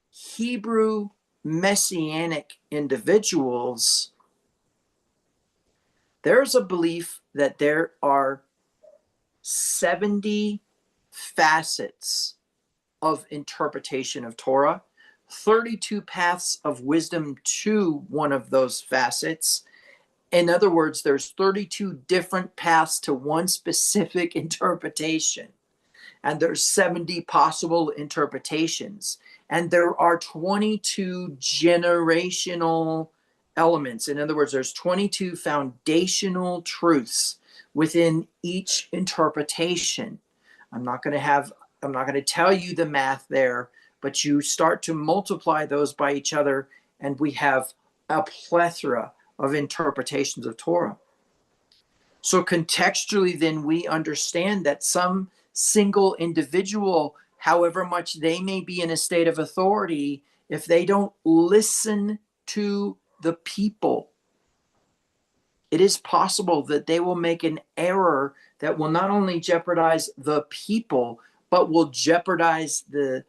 Hebrew messianic individuals, there's a belief that there are 70 facets of interpretation of Torah, 32 paths of wisdom to one of those facets. In other words, there's 32 different paths to one specific interpretation. And there's 70 possible interpretations. And there are 22 generational elements. In other words, there's 22 foundational truths within each interpretation. I'm not going to tell you the math there, but you start to multiply those by each other, and we have a plethora of interpretations of Torah. So contextually, then, we understand that some single individual, however much they may be in a state of authority, if they don't listen to the people, it is possible that they will make an error that will not only jeopardize the people, but will jeopardize the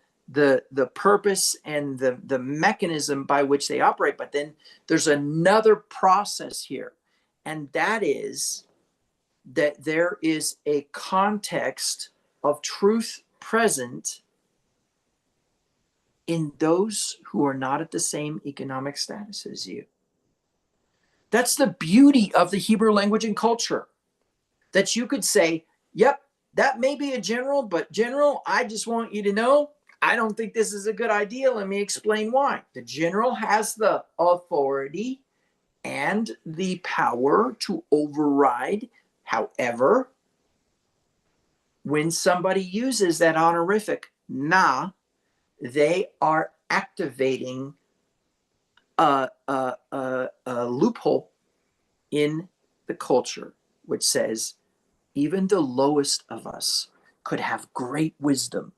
purpose and the mechanism by which they operate. But then there's another process here, and that is that there is a context of truth present in those who are not at the same economic status as you. That's the beauty of the Hebrew language and culture, that you could say, yep, that may be a general, but general, I just want you to know, I don't think this is a good idea. Let me explain why. The general has the authority and the power to override. However, when somebody uses that honorific na, they are activating a loophole in the culture, which says even the lowest of us could have great wisdom,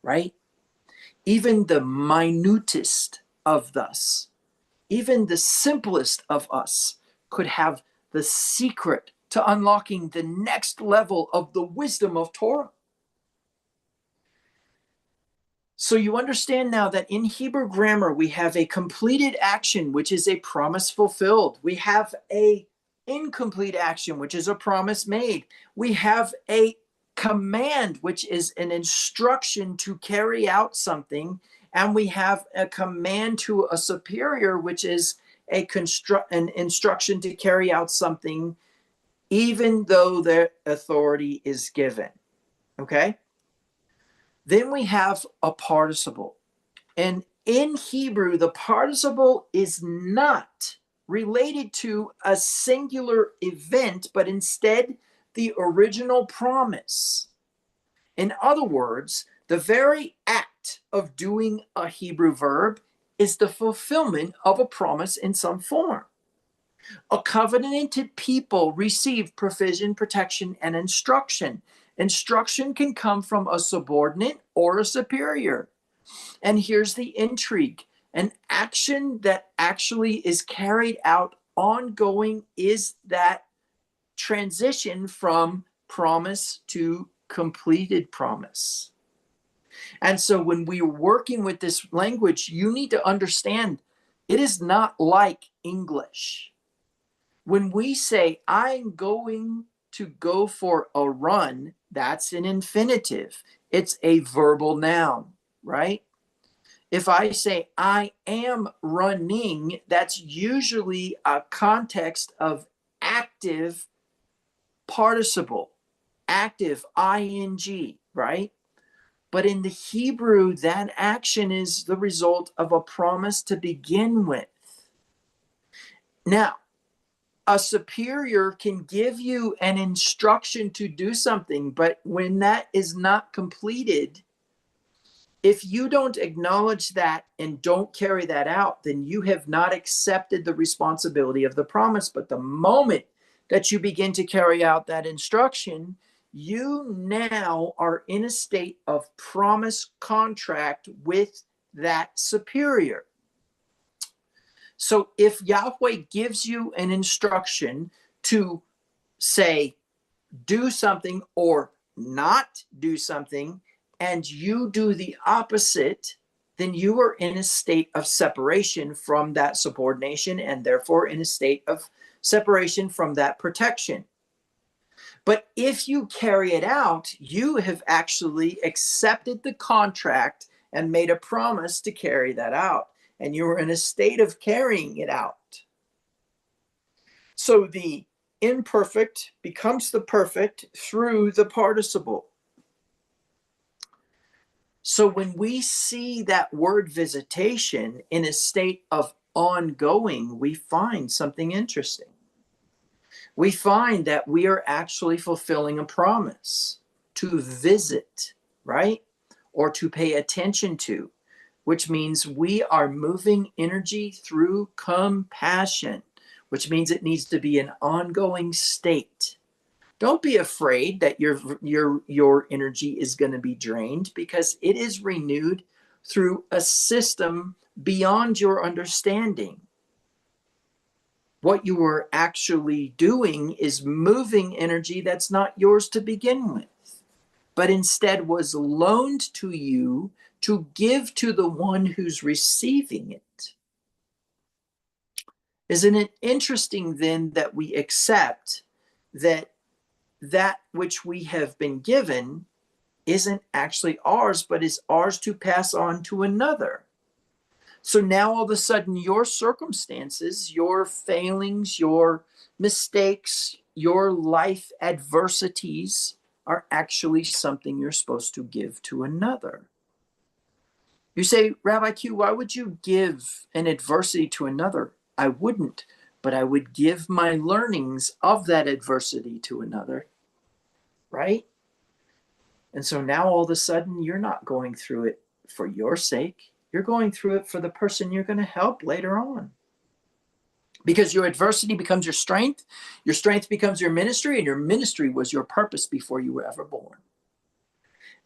right? Even the minutest of us, even the simplest of us could have the secret to unlocking the next level of the wisdom of Torah. So you understand now that in Hebrew grammar, we have a completed action, which is a promise fulfilled. We have a incomplete action, which is a promise made. We have a command, which is an instruction to carry out something. And we have a command to a superior, which is an instruction to carry out something, even though the authority is given. Okay? Then we have a participle. And in Hebrew, the participle is not related to a singular event, but instead the original promise. In other words, the very act of doing a Hebrew verb is the fulfillment of a promise in some form. A covenanted people receive provision, protection, and instruction. Instruction can come from a subordinate or a superior. And here's the intrigue. An action that actually is carried out ongoing is that transition from promise to completed promise. And so when we're working with this language, you need to understand it is not like English. When we say, I'm going to go for a run, that's an infinitive. It's a verbal noun, right? If I say, I am running, that's usually a context of active participle, active ing, right? But in the Hebrew, that action is the result of a promise to begin with. Now, a superior can give you an instruction to do something, but when that is not completed, if you don't acknowledge that and don't carry that out, then you have not accepted the responsibility of the promise. But the moment that you begin to carry out that instruction, you now are in a state of promise contract with that superior. So if Yahweh gives you an instruction to say, do something or not do something, and you do the opposite, then you are in a state of separation from that subordination and therefore in a state of separation from that protection. But if you carry it out, you have actually accepted the contract and made a promise to carry that out. And you're in a state of carrying it out. So the imperfect becomes the perfect through the participle. So when we see that word visitation in a state of ongoing, we find something interesting. We find that we are actually fulfilling a promise to visit, right? Or to pay attention to, which means we are moving energy through compassion, which means it needs to be an ongoing state. Don't be afraid that your energy is going to be drained, because it is renewed through a system beyond your understanding. What you are actually doing is moving energy that's not yours to begin with, but instead was loaned to you to give to the one who's receiving it. Isn't it interesting then that we accept that that which we have been given isn't actually ours, but is ours to pass on to another? So now all of a sudden your circumstances, your failings, your mistakes, your life adversities are actually something you're supposed to give to another. You say, Rabbi Q, why would you give an adversity to another? I wouldn't, but I would give my learnings of that adversity to another, right? And so now all of a sudden you're not going through it for your sake. You're going through it for the person you're going to help later on. Because your adversity becomes your strength becomes your ministry, and your ministry was your purpose before you were ever born.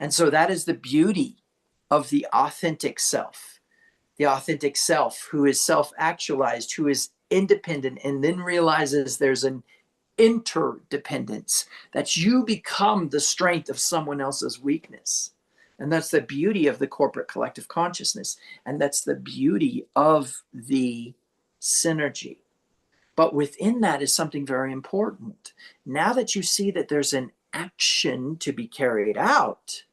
And so that is the beauty of the authentic self who is self-actualized, who is independent, and then realizes there's an interdependence, that you become the strength of someone else's weakness. And that's the beauty of the corporate collective consciousness. And that's the beauty of the synergy. But within that is something very important. Now that you see that there's an action to be carried out,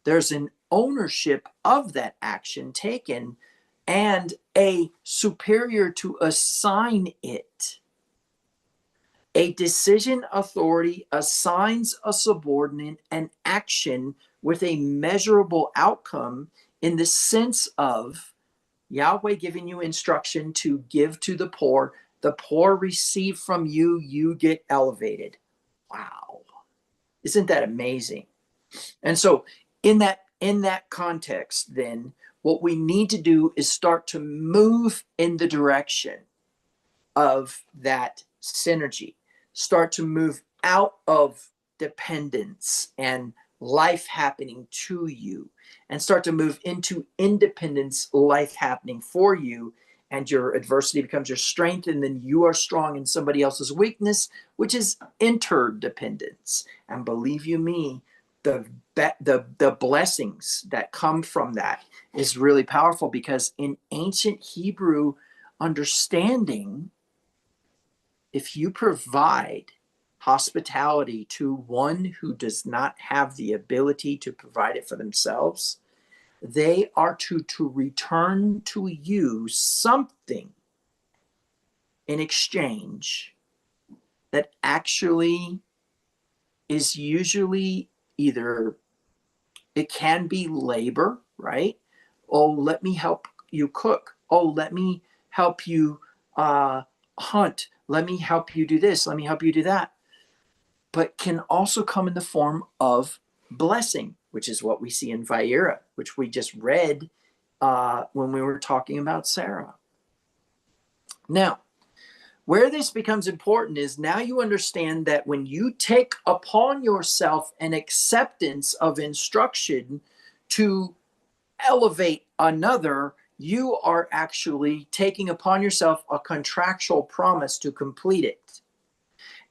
there's an ownership of that action taken and a superior to assign it. A decision authority assigns a subordinate an action with a measurable outcome, in the sense of Yahweh giving you instruction to give to the poor receive from you, you get elevated. Wow. Isn't that amazing? And so in that context, then what we need to do is start to move in the direction of that synergy. Start to move out of dependence and life happening to you, and start to move into independence, life happening for you, and your adversity becomes your strength, and then you are strong in somebody else's weakness, which is interdependence. And believe you me, the blessings that come from that is really powerful, because in ancient Hebrew understanding, if you provide hospitality to one who does not have the ability to provide it for themselves, they are to return to you something in exchange that actually is usually either, it can be labor, right? Oh, let me help you cook. Oh, let me help you hunt. Let me help you do this. Let me help you do that. But can also come in the form of blessing, which is what we see in Vayera, which we just read when we were talking about Sarah. Now, where this becomes important is now you understand that when you take upon yourself an acceptance of instruction to elevate another, you are actually taking upon yourself a contractual promise to complete it.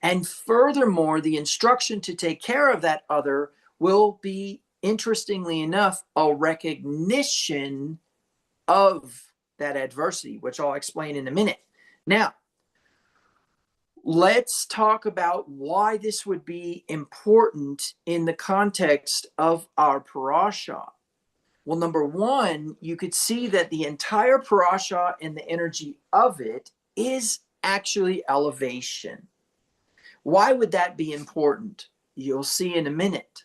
And furthermore, the instruction to take care of that other will be, interestingly enough, a recognition of that adversity, which I'll explain in a minute. Now, let's talk about why this would be important in the context of our parasha. Well, number one, you could see that the entire parasha and the energy of it is actually elevation. Why would that be important? You'll see in a minute.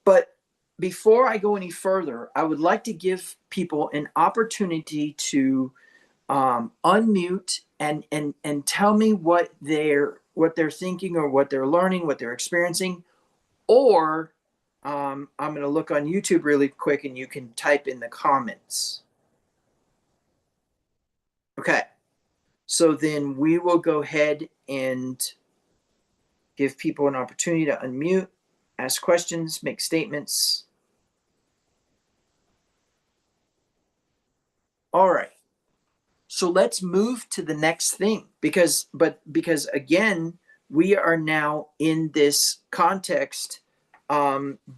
But before I go any further, I would like to give people an opportunity to unmute and tell me what they're thinking or what they're learning, what they're experiencing, or I'm going to look on YouTube really quick and you can type in the comments. Okay, so then we will go ahead and give people an opportunity to unmute, ask questions, make statements. All right. So let's move to the next thing because again, we are now in this context,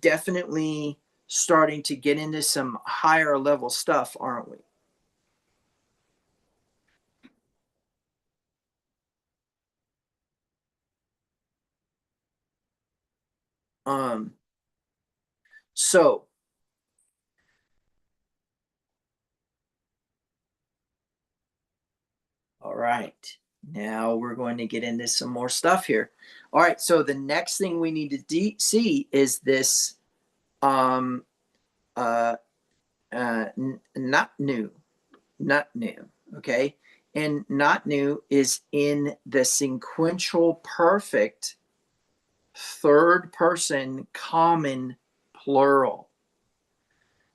definitely starting to get into some higher level stuff, aren't we? So all right, now we're going to get into some more stuff here. All right, so the next thing we need to see is this uh, not new, okay? And not new is in the sequential perfect third person common plural.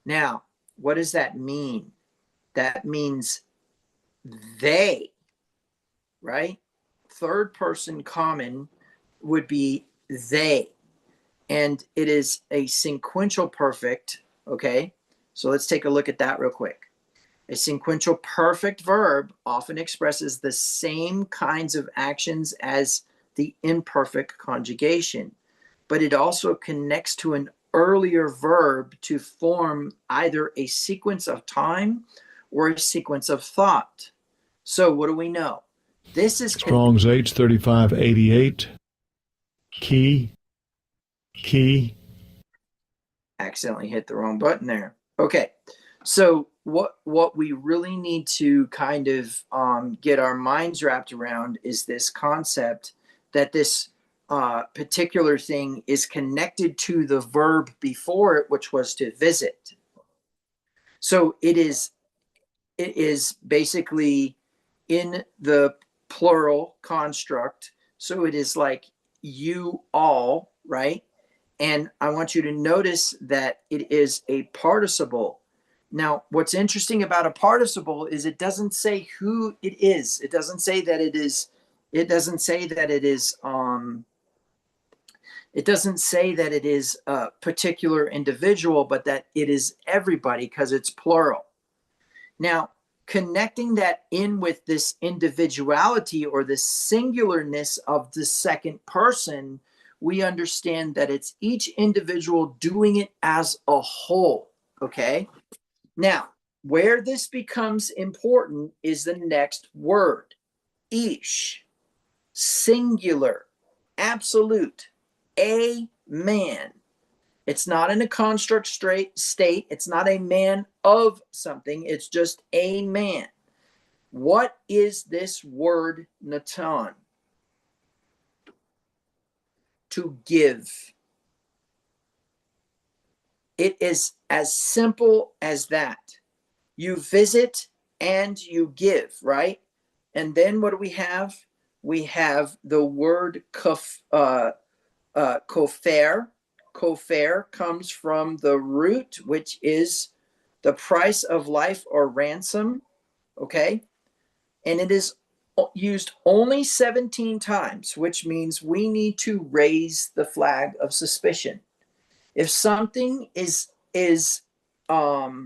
Now, what does that mean? That means they, right? Third person common would be they. And it is a sequential perfect, okay? So let's take a look at that real quick. A sequential perfect verb often expresses the same kinds of actions as the imperfect conjugation, but it also connects to an earlier verb to form either a sequence of time or a sequence of thought. So what do we know? This is Strong's H3588. Key. Accidentally hit the wrong button there. Okay, so what we really need to kind of get our minds wrapped around is this concept that this particular thing is connected to the verb before it, which was to visit. So it is basically in the plural construct. So it is like you all, right? And I want you to notice that it is a participle. Now, what's interesting about a participle is it doesn't say who it is. It doesn't say that it is, it doesn't say that it is, it doesn't say that it is a particular individual, but that it is everybody because it's plural. Now, connecting that in with this individuality or the singularness of the second person, we understand that it's each individual doing it as a whole. Okay. Now, where this becomes important is the next word, ish, singular, absolute, a man. It's not in a construct state. It's not a man of something. It's just a man. What is this word natan? To give. It is as simple as that. You visit and you give, right? And then what do we have? We have the word kofer. Kofer comes from the root, which is the price of life or ransom, okay? And it is used only 17 times, which means we need to raise the flag of suspicion. If something is I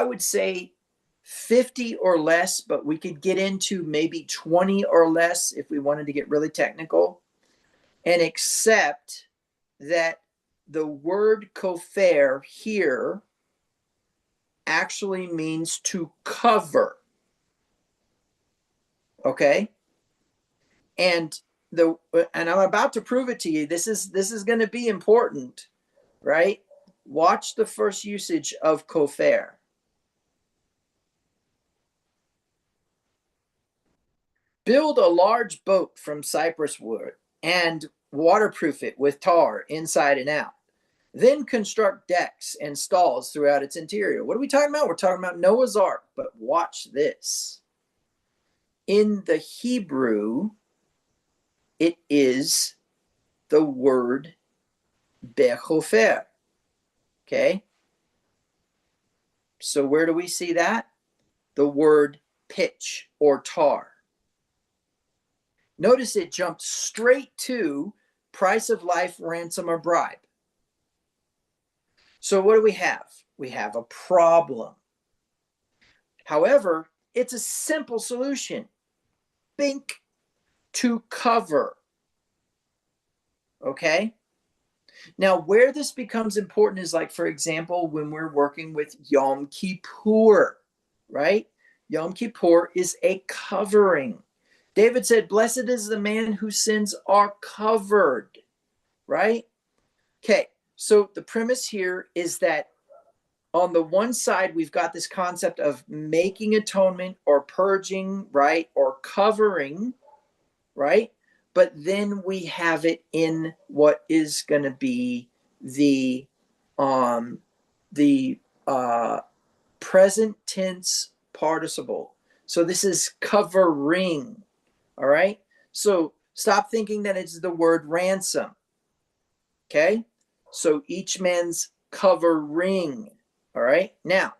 would say 50 or less, but we could get into maybe 20 or less if we wanted to get really technical, and accept that the word kofer here actually means to cover. Okay? And and I'm about to prove it to you. This is going to be important, right? Watch the first usage of kofer. Build a large boat from cypress wood and waterproof it with tar inside and out. Then construct decks and stalls throughout its interior. What are we talking about? We're talking about Noah's Ark, but watch this. In the Hebrew, it is the word bechofer. Okay? So where do we see that? The word pitch or tar. Notice it jumped straight to price of life, ransom, or bribe. So what do we have? We have a problem. However, it's a simple solution. Bink, to cover. Okay? Now, where this becomes important is like, for example, when we're working with Yom Kippur, right? Yom Kippur is a covering. David said, blessed is the man whose sins are covered, right? Okay, so the premise here is that on the one side, we've got this concept of making atonement or purging, right? Or covering, right? But then we have it in what is going to be the present tense participle. So this is covering. All right. So stop thinking that it's the word ransom. Okay. So each man's covering. All right. Now,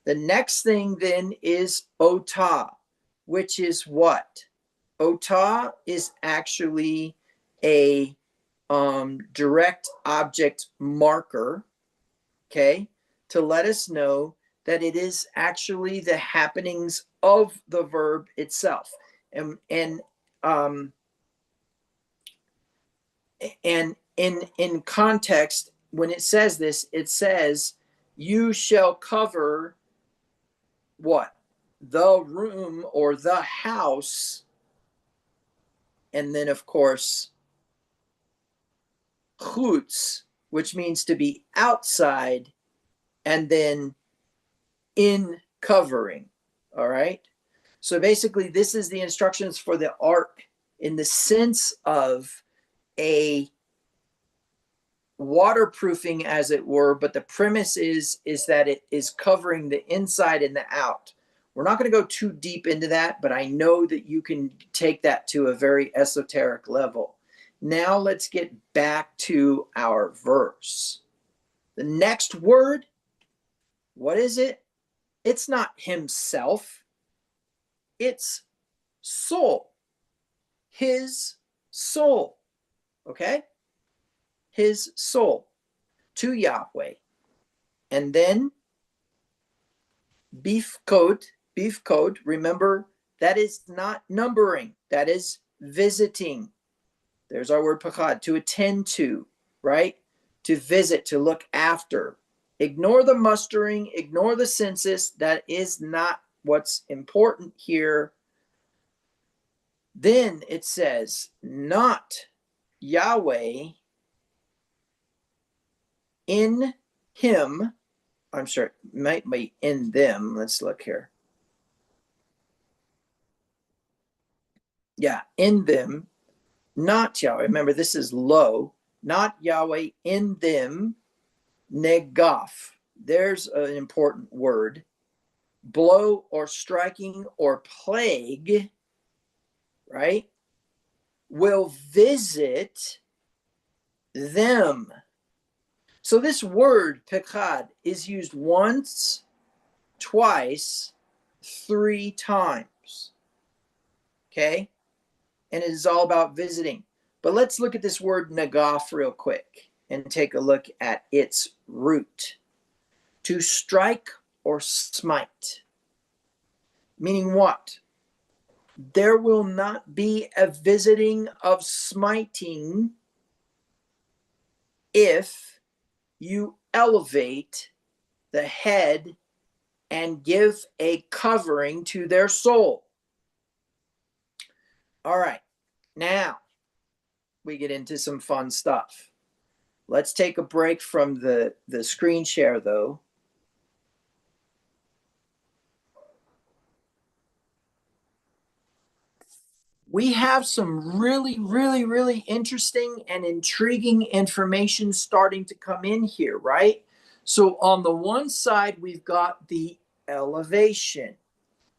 the next thing then is otah, which is what? Otah is actually a direct object marker, okay, to let us know that it is actually the happenings of the verb itself. And in context, when it says this, it says, "You shall cover what? The room or the house." And then, of course, chutz, which means to be outside, and then in covering. All right. So basically, this is the instructions for the ark in the sense of a waterproofing, as it were, but the premise is that it is covering the inside and the out. We're not going to go too deep into that, but I know that you can take that to a very esoteric level. Now let's get back to our verse. The next word, what is it? It's not himself. It's soul. His soul. Okay? His soul to Yahweh. And then beef code, remember, that is not numbering. That is visiting. There's our word pachad, to attend to, right? To visit, to look after. Ignore the mustering, ignore the census. That is not what's important here. Then it says, not Yahweh in him. I'm sorry, it might be in them. Let's look here. Yeah, in them, not Yahweh. Remember, this is low, not Yahweh in them, negaf. There's an important word. Blow or striking or plague, right, will visit them. So this word, pekad, is used once, twice, 3 times. Okay? And it is all about visiting. But let's look at this word nagaf real quick and take a look at its root. To strike or smite. Meaning what? There will not be a visiting of smiting if you elevate the head and give a covering to their soul. All right. Now we get into some fun stuff. Let's take a break from the screen share, though. We have some really, really, really interesting and intriguing information starting to come in here, right? So on the one side, we've got the elevation.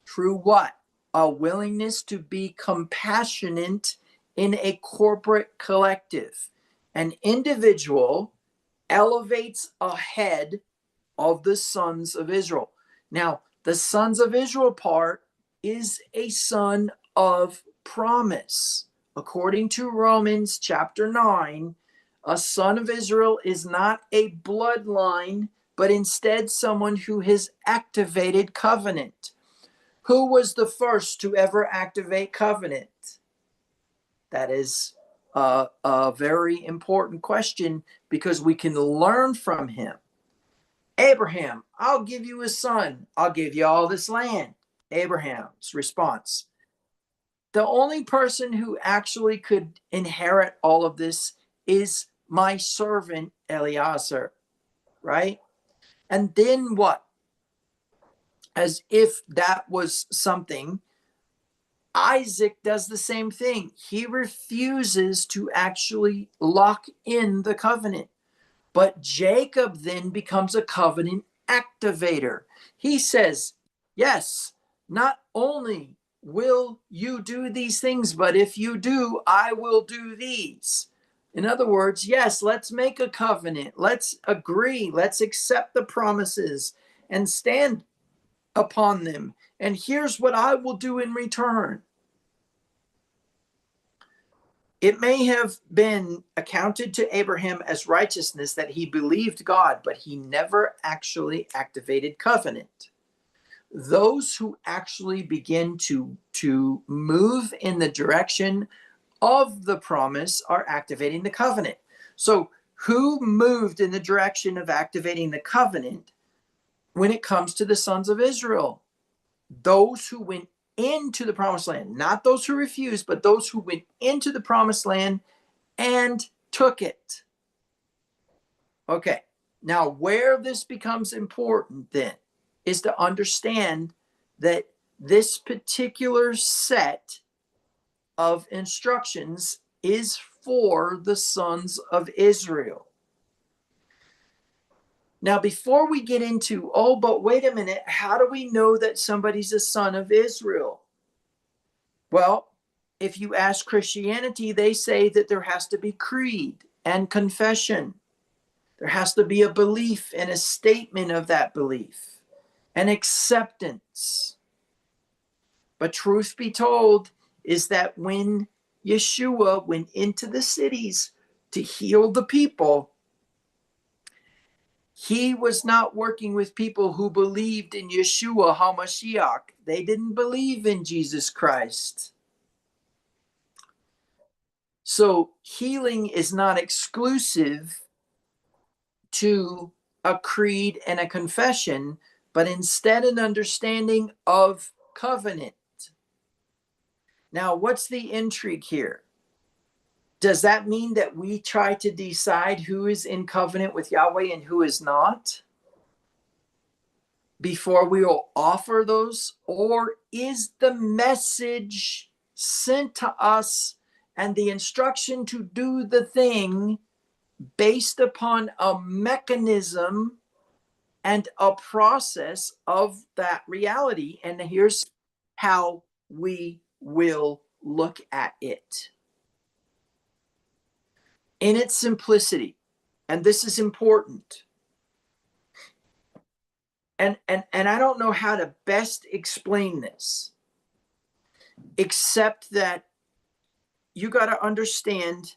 Through what? A willingness to be compassionate in a corporate collective. An individual elevates ahead of the sons of Israel. Now, the sons of Israel part is a son of promise. According to Romans chapter 9, a son of Israel is not a bloodline, but instead someone who has activated covenant. Who was the first to ever activate covenant? That is a very important question because we can learn from him. Abraham, I'll give you a son. I'll give you all this land. Abraham's response. The only person who actually could inherit all of this is my servant Eliezer, right? And then what? As if that was something, Isaac does the same thing. He refuses to actually lock in the covenant. But Jacob then becomes a covenant activator. He says, yes, not only will you do these things, but if you do, I will do these. In other words, yes, let's make a covenant. Let's agree. Let's accept the promises and stand upon them. And here's what I will do in return. It may have been accounted to Abraham as righteousness that he believed God, but he never actually activated covenant. Those who actually begin to move in the direction of the promise are activating the covenant. So, who moved in the direction of activating the covenant when it comes to the sons of Israel? Those who went into the promised land, not those who refused, but those who went into the promised land and took it. Okay, now where this becomes important then is to understand that this particular set of instructions is for the sons of Israel. Now, before we get into, oh, but wait a minute, how do we know that somebody's a son of Israel? Well, if you ask Christianity, they say that there has to be creed and confession. There has to be a belief and a statement of that belief and acceptance. But truth be told is that when Yeshua went into the cities to heal the people, he was not working with people who believed in Yeshua HaMashiach. They didn't believe in Jesus Christ. So healing is not exclusive to a creed and a confession, but instead an understanding of covenant. Now, what's the intrigue here? Does that mean that we try to decide who is in covenant with Yahweh and who is not before we will offer those? Or is the message sent to us and the instruction to do the thing based upon a mechanism and a process of that reality? And here's how we will look at it. In its simplicity, and this is important, and I don't know how to best explain this, except that you got to understand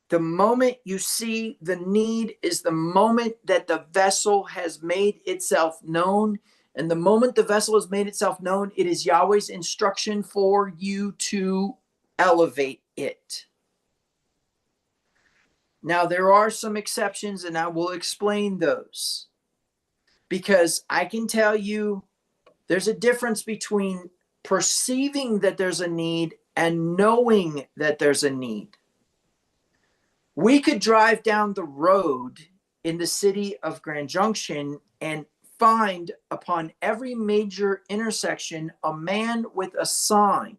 the moment you see the need is the moment that the vessel has made itself known. And the moment the vessel has made itself known, it is Yahweh's instruction for you to elevate it. Now, there are some exceptions, and I will explain those. Because I can tell you there's a difference between perceiving that there's a need and knowing that there's a need. We could drive down the road in the city of Grand Junction and find upon every major intersection a man with a sign.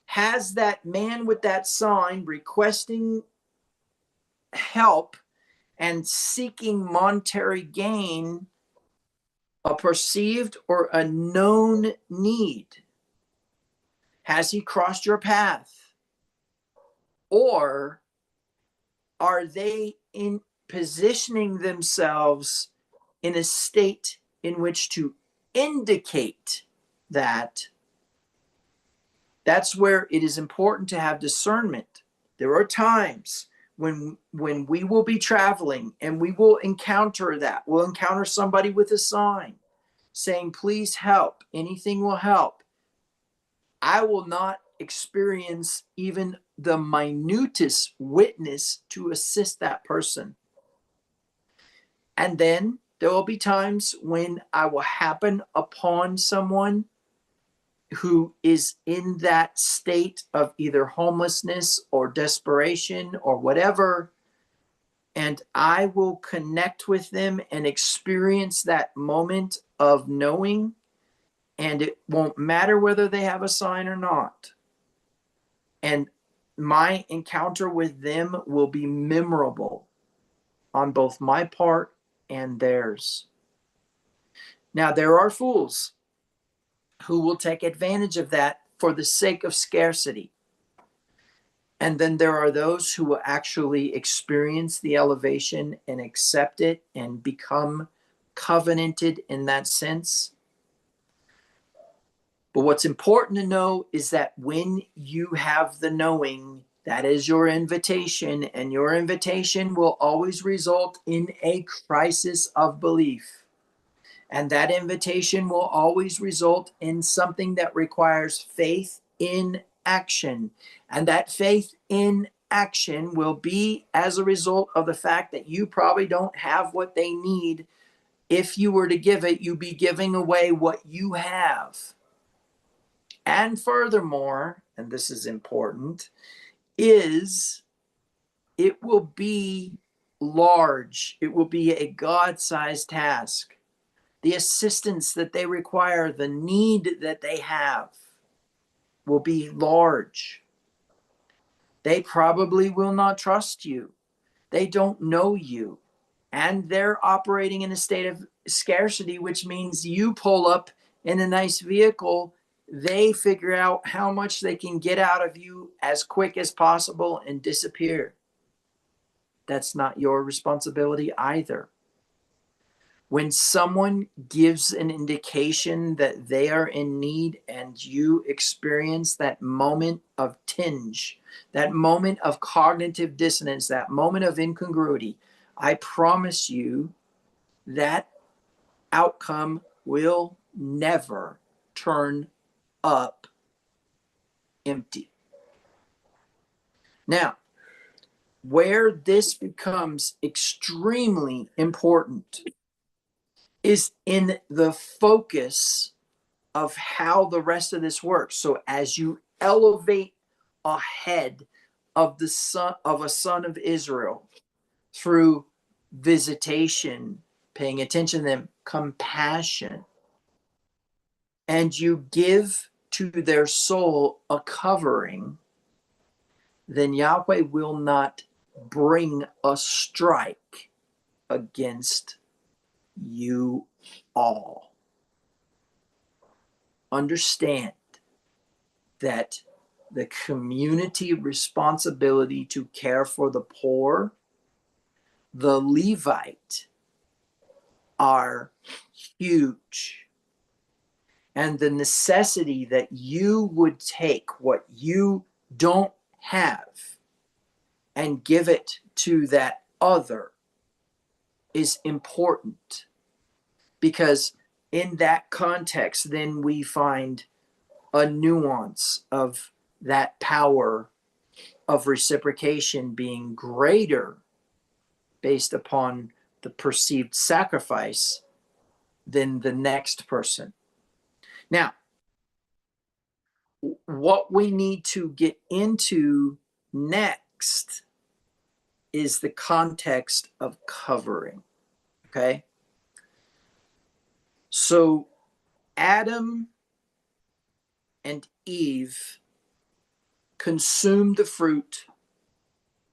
Has that man with that sign requesting help and seeking monetary gain a perceived or a known need? Has he crossed your path? Or are they in positioning themselves in a state in which to indicate that? That's where it is important to have discernment. There are times when we will be traveling and we will encounter that. We'll encounter somebody with a sign saying, please help, anything will help. I will not experience even the minutest witness to assist that person. And then there will be times when I will happen upon someone who is in that state of either homelessness or desperation or whatever, and I will connect with them and experience that moment of knowing, and it won't matter whether they have a sign or not. And my encounter with them will be memorable on both my part and theirs. Now, there are fools who will take advantage of that for the sake of scarcity. And then there are those who will actually experience the elevation and accept it and become covenanted in that sense. But what's important to know is that when you have the knowing, that is your invitation, and your invitation will always result in a crisis of belief. And that invitation will always result in something that requires faith in action. And that faith in action will be as a result of the fact that you probably don't have what they need. If you were to give it, you'd be giving away what you have. And furthermore, and this is important, is it will be large. It will be a God-sized task. The assistance that they require, the need that they have will be large. They probably will not trust you. They don't know you. And they're operating in a state of scarcity, which means you pull up in a nice vehicle, they figure out how much they can get out of you as quick as possible and disappear. That's not your responsibility either. When someone gives an indication that they are in need and you experience that moment of tinge, that moment of cognitive dissonance, that moment of incongruity, I promise you that outcome will never turn up empty. Now, where this becomes extremely important is in the focus of how the rest of this works. So as you elevate ahead of the son of a son of Israel through visitation, paying attention to them, compassion, and you give to their soul a covering, then Yahweh will not bring a strike against you all. Understand that the community responsibility to care for the poor, the Levite, are huge. And the necessity that you would take what you don't have and give it to that other is important, because in that context, then we find a nuance of that power of reciprocation being greater based upon the perceived sacrifice than the next person. Now, what we need to get into next is the context of covering. Okay. So Adam and Eve consume the fruit,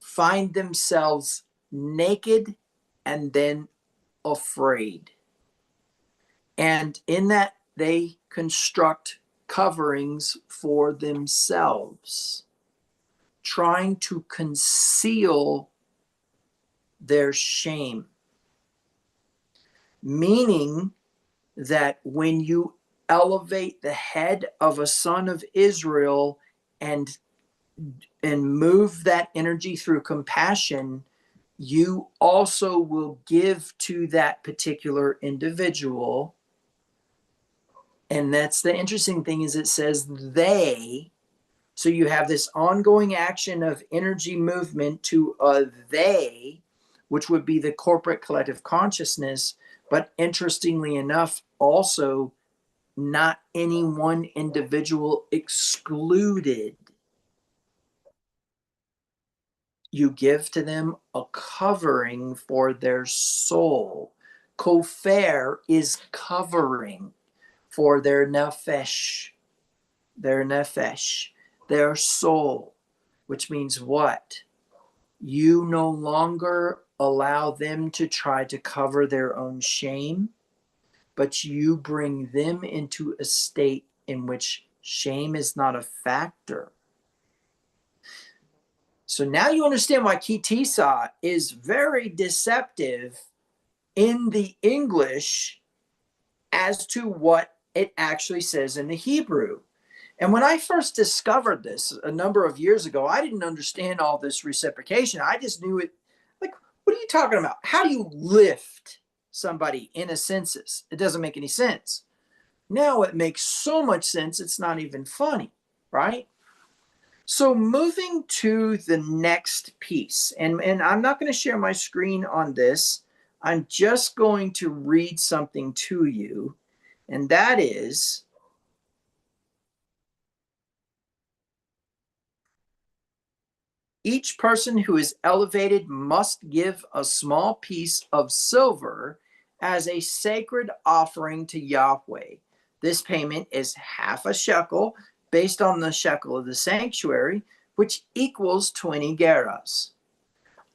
find themselves naked and then afraid. And in that, they construct coverings for themselves, trying to conceal their shame. Meaning that when you elevate the head of a son of Israel and move that energy through compassion, you also will give to that particular individual. And that's the interesting thing, is it says they. So you have this ongoing action of energy movement to a they, which would be the corporate collective consciousness. But interestingly enough, also not any one individual excluded. You give to them a covering for their soul. Kofer is covering for their nefesh, their soul, which means what? You no longer allow them to try to cover their own shame, but you bring them into a state in which shame is not a factor. So now you understand why Tisa is very deceptive in the English as to what it actually says in the Hebrew. And when I first discovered this a number of years ago, I didn't understand all this reciprocation. I just knew it like, what are you talking about? How do you lift somebody in a census? It doesn't make any sense. Now it makes so much sense, it's not even funny, right? So moving to the next piece, and I'm not going to share my screen on this. I'm just going to read something to you, and that is, each person who is elevated must give a small piece of silver as a sacred offering to Yahweh. This payment is half a shekel based on the shekel of the sanctuary, which equals 20 gerahs.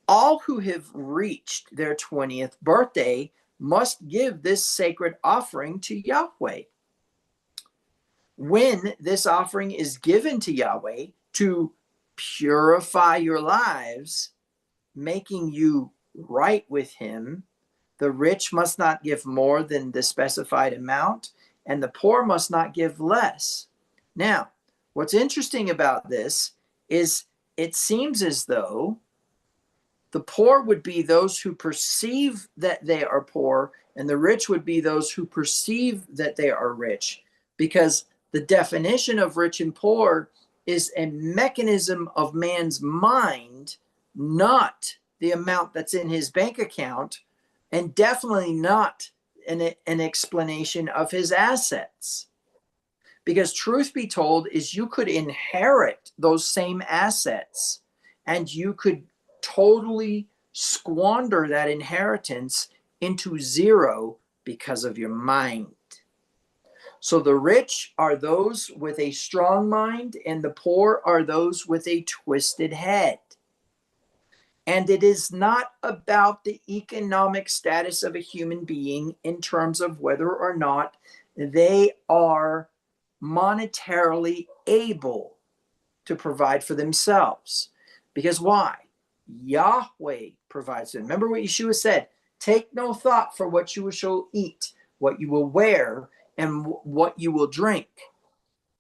All who have reached their 20th birthday must give this sacred offering to Yahweh. When this offering is given to Yahweh to purify your lives, making you right with him, the rich must not give more than the specified amount, and the poor must not give less. Now, what's interesting about this is it seems as though the poor would be those who perceive that they are poor, and the rich would be those who perceive that they are rich, because the definition of rich and poor is a mechanism of man's mind, not the amount that's in his bank account, and definitely not an explanation of his assets. Because truth be told is you could inherit those same assets and you could totally squander that inheritance into zero because of your mind. So the rich are those with a strong mind, and the poor are those with a twisted head. And it is not about the economic status of a human being in terms of whether or not they are monetarily able to provide for themselves. Because why? Yahweh provides them. Remember what Yeshua said, take no thought for what you shall eat, what you will wear, and what you will drink,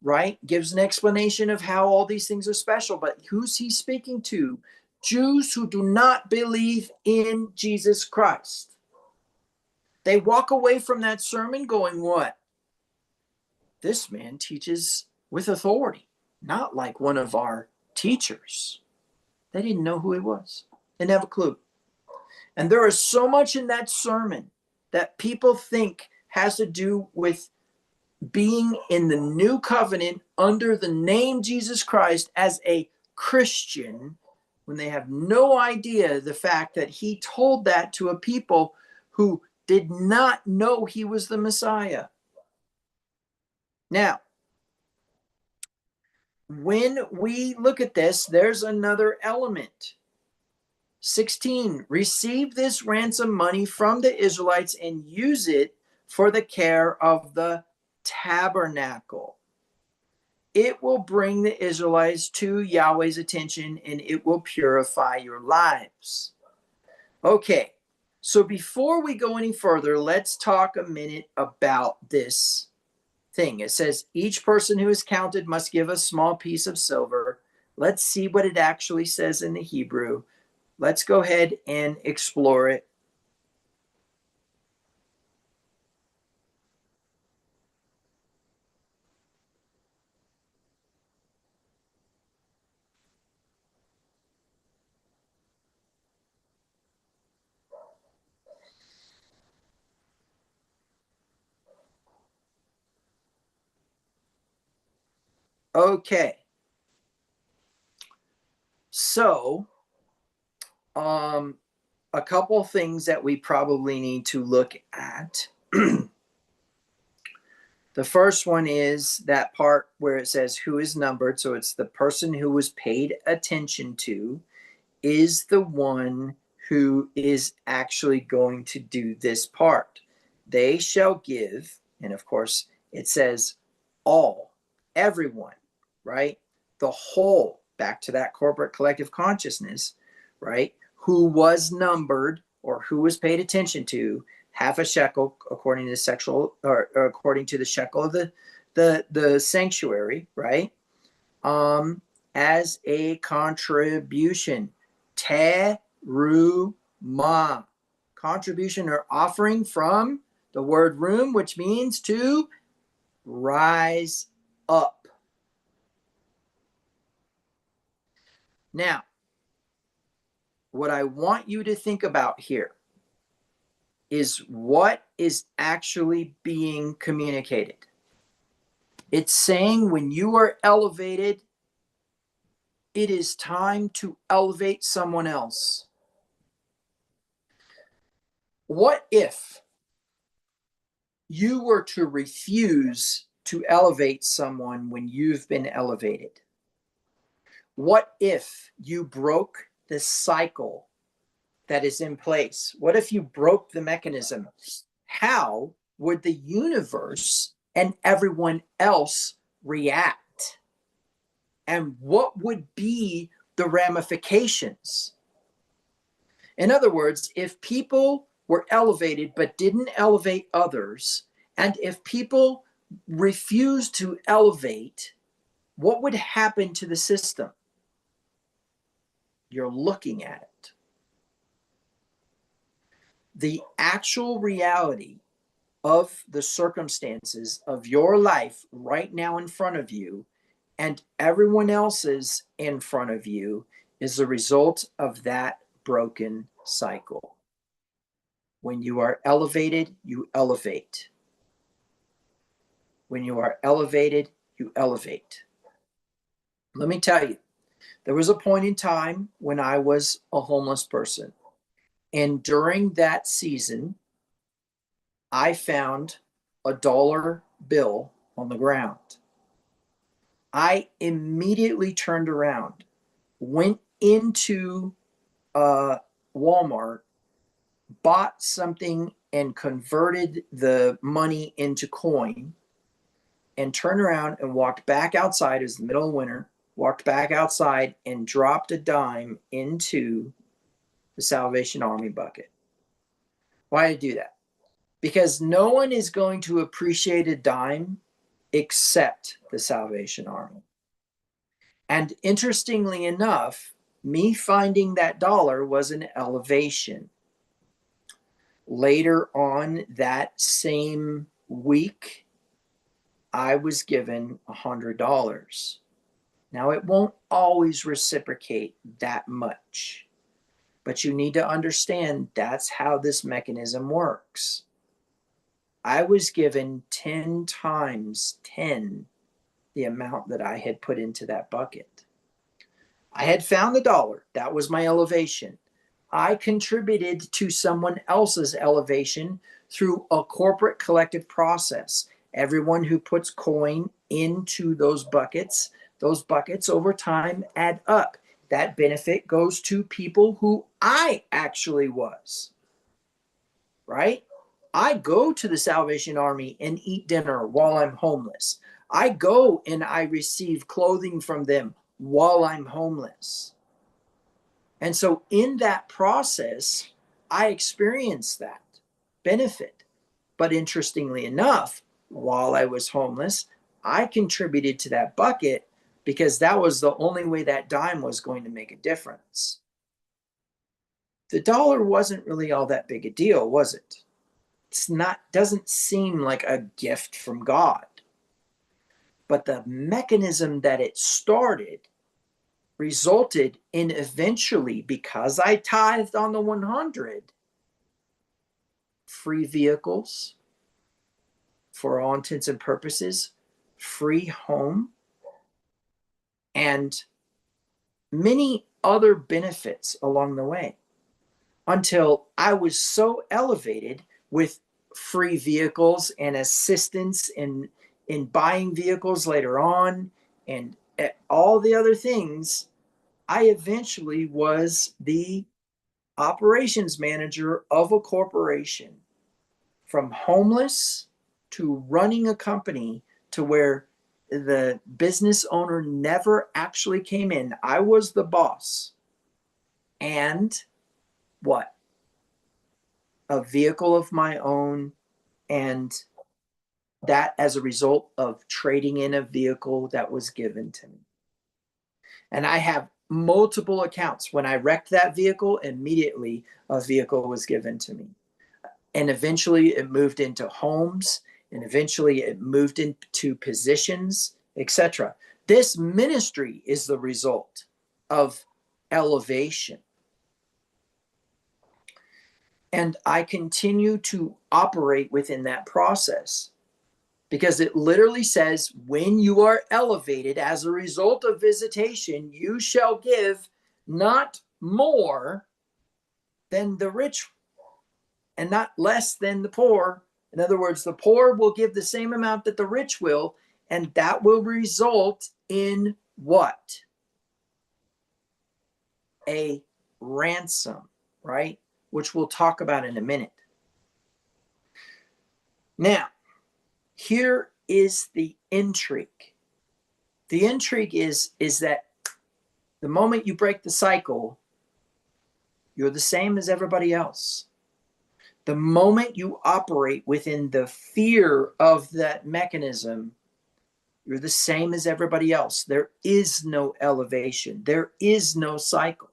right? Gives an explanation of how all these things are special. But who's he speaking to? Jews who do not believe in Jesus Christ. They walk away from that sermon going, what? This man teaches with authority, not like one of our teachers. They didn't know who he was. They didn't have a clue. And there is so much in that sermon that people think has to do with being in the new covenant under the name Jesus Christ as a Christian, when they have no idea the fact that he told that to a people who did not know he was the Messiah. Now, when we look at this, there's another element. 16, receive this ransom money from the Israelites and use it for the care of the tabernacle. It will bring the Israelites to Yahweh's attention and it will purify your lives. Okay, so before we go any further, let's talk a minute about this thing. It says each person who is counted must give a small piece of silver. Let's see what it actually says in the Hebrew. Let's go ahead and explore it. Okay. So, a couple things that we probably need to look at. The first one is that part where it says who is numbered. So it's the person who was paid attention to is the one who is actually going to do this part. They shall give, and of course it says all, everyone, right? The whole, back to that corporate collective consciousness, right? Who was numbered or who was paid attention to, half a shekel according to the sexual or according to the shekel of the sanctuary, right? As a contribution. Teruma. Contribution or offering from the word room, which means to rise up. Now, what I want you to think about here is what is actually being communicated. It's saying when you are elevated, it is time to elevate someone else. What if you were to refuse to elevate someone when you've been elevated? What if you broke the cycle that is in place? What if you broke the mechanism? How would the universe and everyone else react? And what would be the ramifications? In other words, if people were elevated but didn't elevate others, and if people refused to elevate, what would happen to the system? You're looking at it. The actual reality of the circumstances of your life right now in front of you and everyone else's in front of you is the result of that broken cycle. When you are elevated, you elevate. When you are elevated, you elevate. Let me tell you, there was a point in time when I was a homeless person. And during that season, I found a dollar bill on the ground. I immediately turned around, went into Walmart, bought something and converted the money into coin, and turned around and walked back outside. It was the middle of winter, walked back outside and dropped a dime into the Salvation Army bucket. Why did I do that? Because no one is going to appreciate a dime except the Salvation Army. And interestingly enough, me finding that dollar was an elevation. Later on that same week, I was given $100. Now, it won't always reciprocate that much, but you need to understand that's how this mechanism works. I was given 10 times 10 the amount that I had put into that bucket. I had found the dollar. That was my elevation. I contributed to someone else's elevation through a corporate collective process. Everyone who puts coin into those buckets over time add up. That benefit goes to people who I actually was, right? I go to the Salvation Army and eat dinner while I'm homeless. I go and I receive clothing from them while I'm homeless. And so in that process, I experienced that benefit. But interestingly enough, while I was homeless, I contributed to that bucket because that was the only way that dime was going to make a difference. The dollar wasn't really all that big a deal, was it? It's not, doesn't seem like a gift from God. But the mechanism that it started resulted in eventually, because I tithed on the 100, free vehicles for all intents and purposes, free home, and many other benefits along the way until I was so elevated with free vehicles and assistance in buying vehicles later on and all the other things. I eventually was the operations manager of a corporation, from homeless to running a company to where the business owner never actually came in. I was the boss. And what? A vehicle of my own. And that as a result of trading in a vehicle that was given to me. And I have multiple accounts. When I wrecked that vehicle, immediately a vehicle was given to me. And eventually it moved into homes, and eventually it moved into positions, etc. This ministry is the result of elevation. And I continue to operate within that process because it literally says, when you are elevated as a result of visitation, you shall give not more than the rich and not less than the poor. In other words, the poor will give the same amount that the rich will, and that will result in what? A ransom, right? Which we'll talk about in a minute. Now, here is the intrigue. The intrigue is that the moment you break the cycle, you're the same as everybody else. The moment you operate within the fear of that mechanism, you're the same as everybody else. There is no elevation. There is no cycle.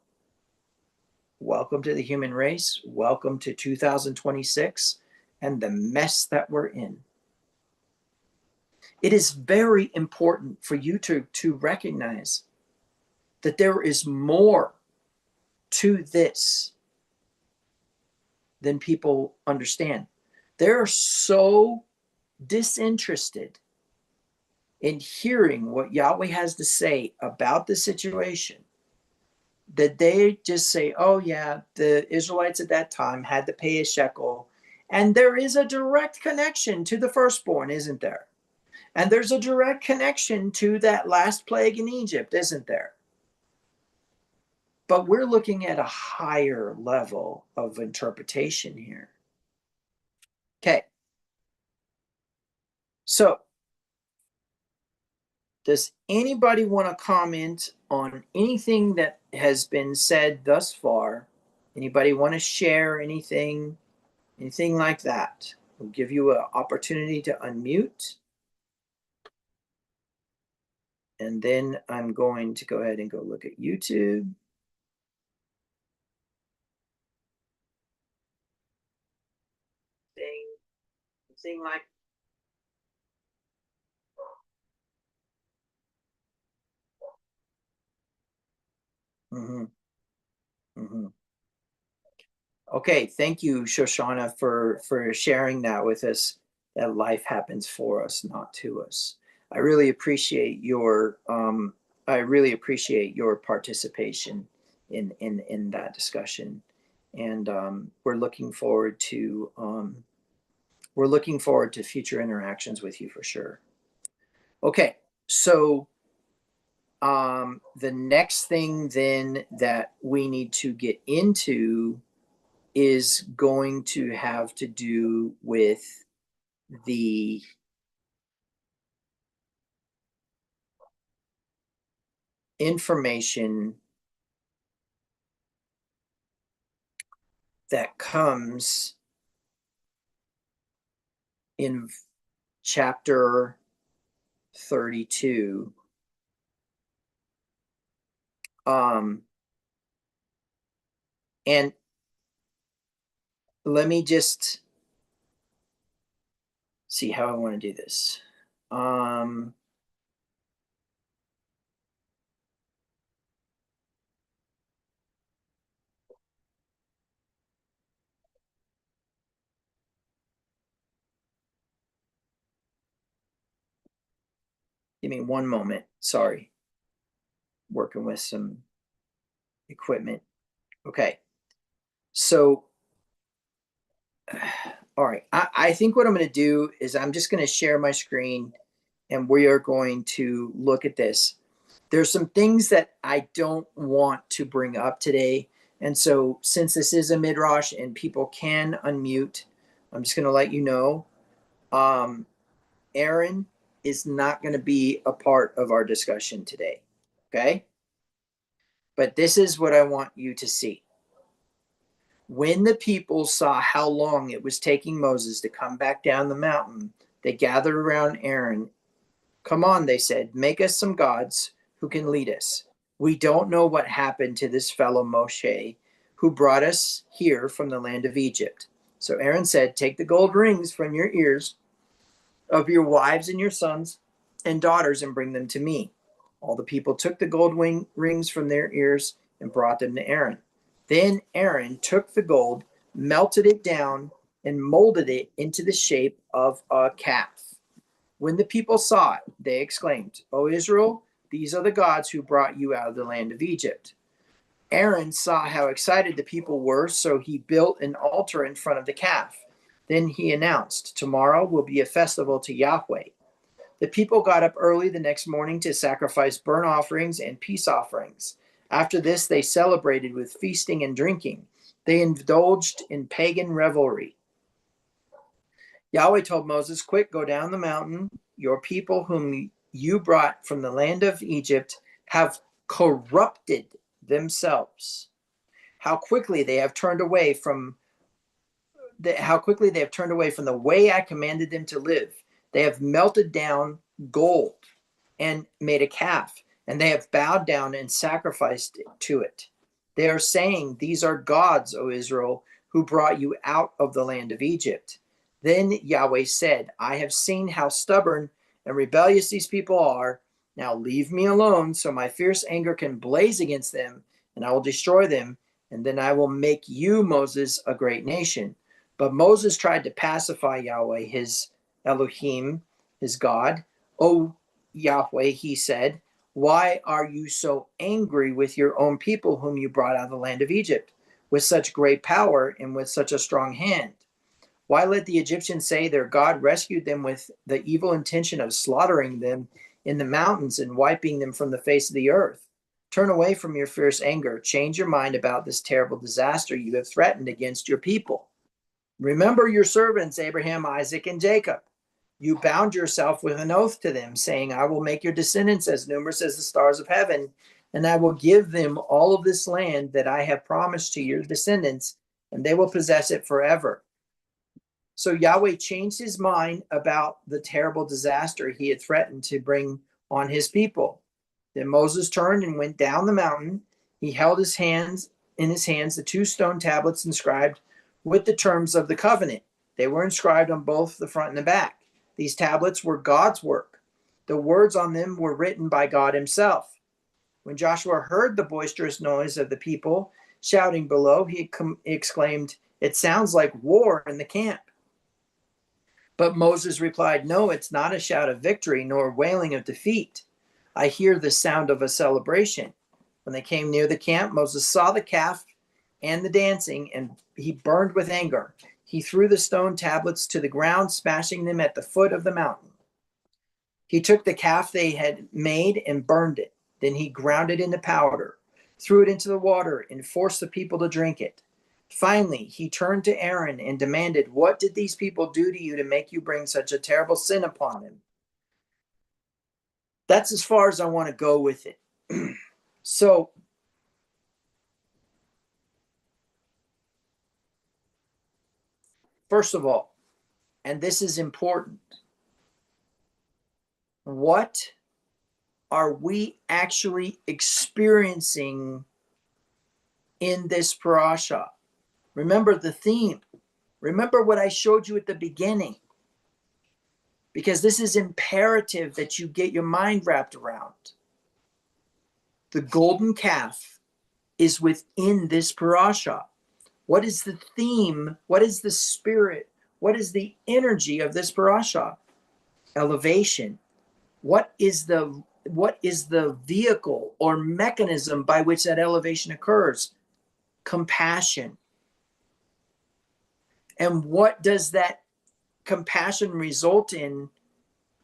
Welcome to the human race. Welcome to 2026 and the mess that we're in. It is very important for you to recognize that there is more to this than people understand. They're so disinterested in hearing what Yahweh has to say about the situation that they just say, oh, yeah, the Israelites at that time had to pay a shekel. And there is a direct connection to the firstborn, isn't there? And there's a direct connection to that last plague in Egypt, isn't there? But we're looking at a higher level of interpretation here. Okay. So, does anybody want to comment on anything that has been said thus far? Anybody want to share anything like that? We'll give you an opportunity to unmute. And then I'm going to go ahead and go look at YouTube. Thing like mm-hmm, mm-hmm. Okay, thank you, Shoshana, for sharing that with us. that life happens for us, not to us. I really appreciate your participation in that discussion, and we're looking forward to future interactions with you for sure. Okay, so the next thing then that we need to get into is going to have to do with the information that comes in chapter 32. And let me just see how I want to do this. Give me one moment. Sorry. Working with some equipment. Okay. So, all right. I think what I'm going to do is I'm just going to share my screen and we are going to look at this. There's some things that I don't want to bring up today. And so, since this is a Midrash and people can unmute, I'm just going to let you know. Aaron is not going to be a part of our discussion today. Okay. But this is what I want you to see. When the people saw how long it was taking Moses to come back down the mountain, they gathered around Aaron. Come on, they said, make us some gods who can lead us. We don't know what happened to this fellow Moshe who brought us here from the land of Egypt. So Aaron said, take the gold rings from your ears of your wives and your sons and daughters and bring them to me. All the people took the gold rings from their ears and brought them to Aaron. Then Aaron took the gold, melted it down, and molded it into the shape of a calf. When the people saw it, they exclaimed, O Israel, these are the gods who brought you out of the land of Egypt. Aaron saw how excited the people were, so he built an altar in front of the calf. Then he announced, tomorrow will be a festival to Yahweh. The people got up early the next morning to sacrifice burnt offerings and peace offerings. After this, they celebrated with feasting and drinking. They indulged in pagan revelry. Yahweh told Moses, quick, go down the mountain. Your people whom you brought from the land of Egypt have corrupted themselves. How quickly they have turned away from the way I commanded them to live. They have melted down gold and made a calf, and they have bowed down and sacrificed to it. They are saying, these are gods, O Israel, who brought you out of the land of Egypt. Then Yahweh said, I have seen how stubborn and rebellious these people are. Now leave me alone so my fierce anger can blaze against them, and I will destroy them, and then I will make you, Moses, a great nation. But Moses tried to pacify Yahweh, his Elohim, his God. O Yahweh, he said, why are you so angry with your own people whom you brought out of the land of Egypt with such great power and with such a strong hand? Why let the Egyptians say their God rescued them with the evil intention of slaughtering them in the mountains and wiping them from the face of the earth? Turn away from your fierce anger. Change your mind about this terrible disaster you have threatened against your people. Remember your servants, Abraham, Isaac, and Jacob. You bound yourself with an oath to them, saying, I will make your descendants as numerous as the stars of heaven, and I will give them all of this land that I have promised to your descendants, and they will possess it forever. So Yahweh changed his mind about the terrible disaster he had threatened to bring on his people. Then Moses turned and went down the mountain. He held in his hands the two stone tablets inscribed with the terms of the covenant. They were inscribed on both the front and the back. These tablets were God's work. The words on them were written by God himself. When Joshua heard the boisterous noise of the people shouting below, he exclaimed, it sounds like war in the camp. But Moses replied, "No, it's not a shout of victory nor wailing of defeat. I hear the sound of a celebration." When they came near the camp, Moses saw the calf and the dancing, and he burned with anger. He threw the stone tablets to the ground, smashing them at the foot of the mountain. He took the calf they had made and burned it. Then he ground it into powder, threw it into the water, and forced the people to drink it. Finally, he turned to Aaron and demanded, "What did these people do to you to make you bring such a terrible sin upon them?" That's as far as I want to go with it. So, first of all, and this is important, what are we actually experiencing in this parasha? Remember the theme. Remember what I showed you at the beginning, because this is imperative that you get your mind wrapped around. The golden calf is within this parasha. What is the theme? What is the spirit? What is the energy of this parasha? Elevation. What is the vehicle or mechanism by which that elevation occurs? Compassion. And what does that compassion result in?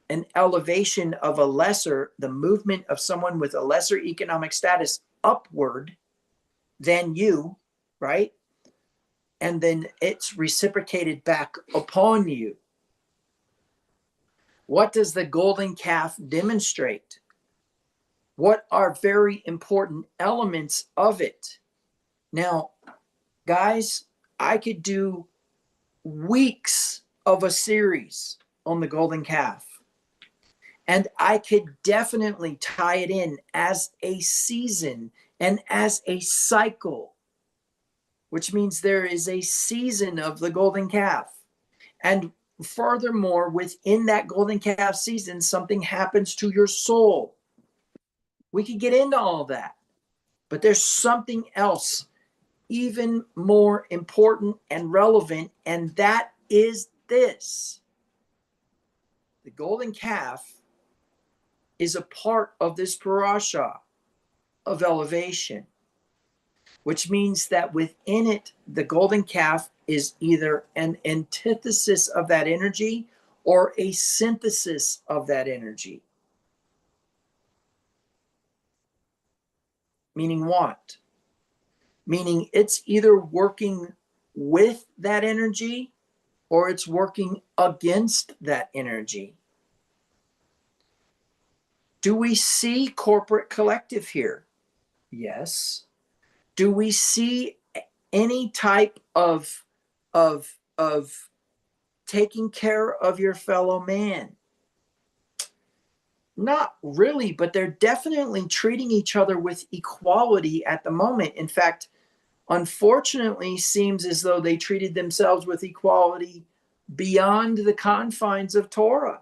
An elevation of the movement of someone with a lesser economic status upward than you, right? And then it's reciprocated back upon you. What does the golden calf demonstrate? What are very important elements of it? Now, guys, I could do weeks of a series on the golden calf. And I could definitely tie it in as a season and as a cycle, which means there is a season of the golden calf. And furthermore, within that golden calf season, something happens to your soul. We could get into all that, but there's something else even more important and relevant, and that is this. The golden calf is a part of this parasha of elevation, which means that within it, the golden calf is either an antithesis of that energy or a synthesis of that energy. Meaning what? Meaning it's either working with that energy or it's working against that energy. Do we see corporate collective here? Yes. Do we see any type of taking care of your fellow man? Not really, but they're definitely treating each other with equality at the moment. In fact, unfortunately, seems as though they treated themselves with equality beyond the confines of Torah.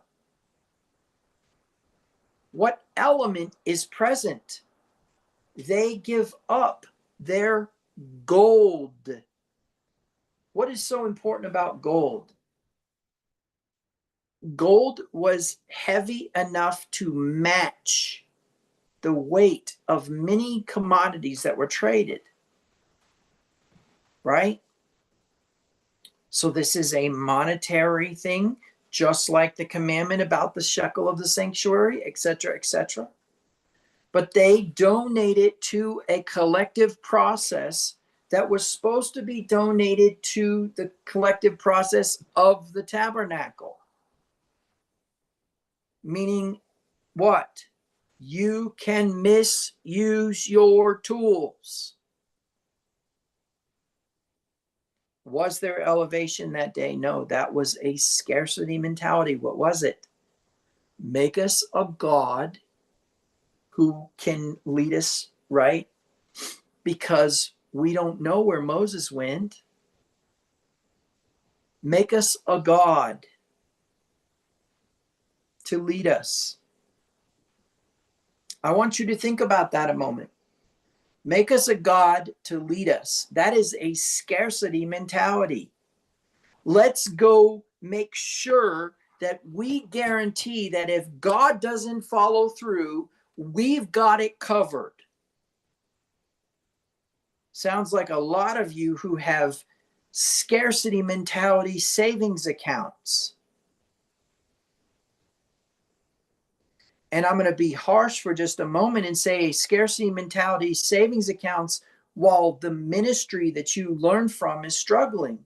What element is present? They give up their gold. What is so important about gold? Gold was heavy enough to match the weight of many commodities that were traded, right? So this is a monetary thing, just like the commandment about the shekel of the sanctuary, etc., etc. But they donate it to a collective process that was supposed to be donated to the collective process of the tabernacle. Meaning what? You can misuse your tools. Was there elevation that day? No, that was a scarcity mentality. What was it? Make us a God who can lead us, right? Because we don't know where Moses went. Make us a God to lead us. I want you to think about that a moment. Make us a God to lead us. That is a scarcity mentality. Let's go make sure that we guarantee that if God doesn't follow through, we've got it covered. Sounds like a lot of you who have scarcity mentality savings accounts. And I'm going to be harsh for just a moment and say scarcity mentality savings accounts while the ministry that you learn from is struggling.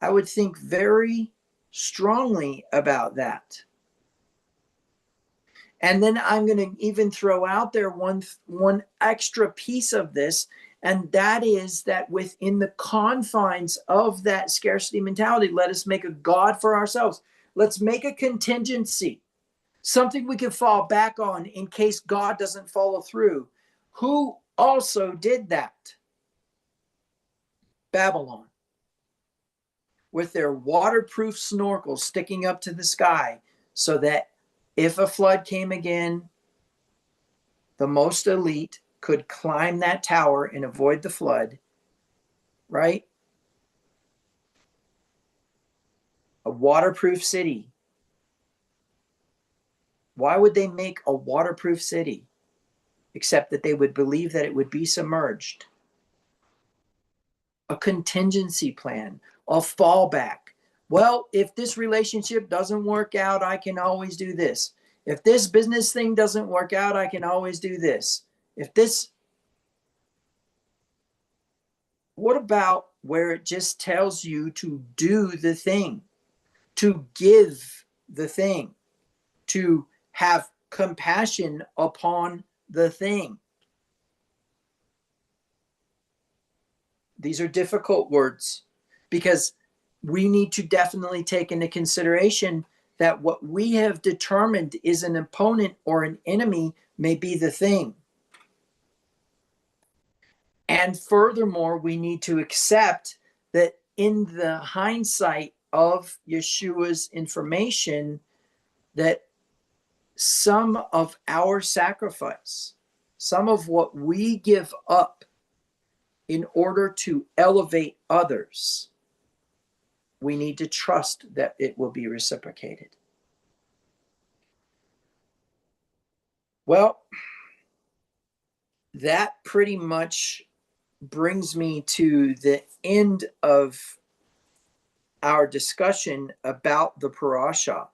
I would think very strongly about that. And then I'm going to even throw out there one extra piece of this, and that is that within the confines of that scarcity mentality, let us make a God for ourselves. Let's make a contingency, something we can fall back on in case God doesn't follow through. Who also did that? Babylon, with their waterproof snorkels sticking up to the sky so that if a flood came again, the most elite could climb that tower and avoid the flood, right? A waterproof city. Why would they make a waterproof city? Except that they would believe that it would be submerged. A contingency plan, a fallback. Well, if this relationship doesn't work out, I can always do this. If this business thing doesn't work out, I can always do this. What about where it just tells you to do the thing, to give the thing, to have compassion upon the thing? These are difficult words because we need to definitely take into consideration that what we have determined is an opponent or an enemy may be the thing. And furthermore, we need to accept that in the hindsight of Yeshua's information, that some of our sacrifice, some of what we give up in order to elevate others, we need to trust that it will be reciprocated. Well, that pretty much brings me to the end of our discussion about the parasha.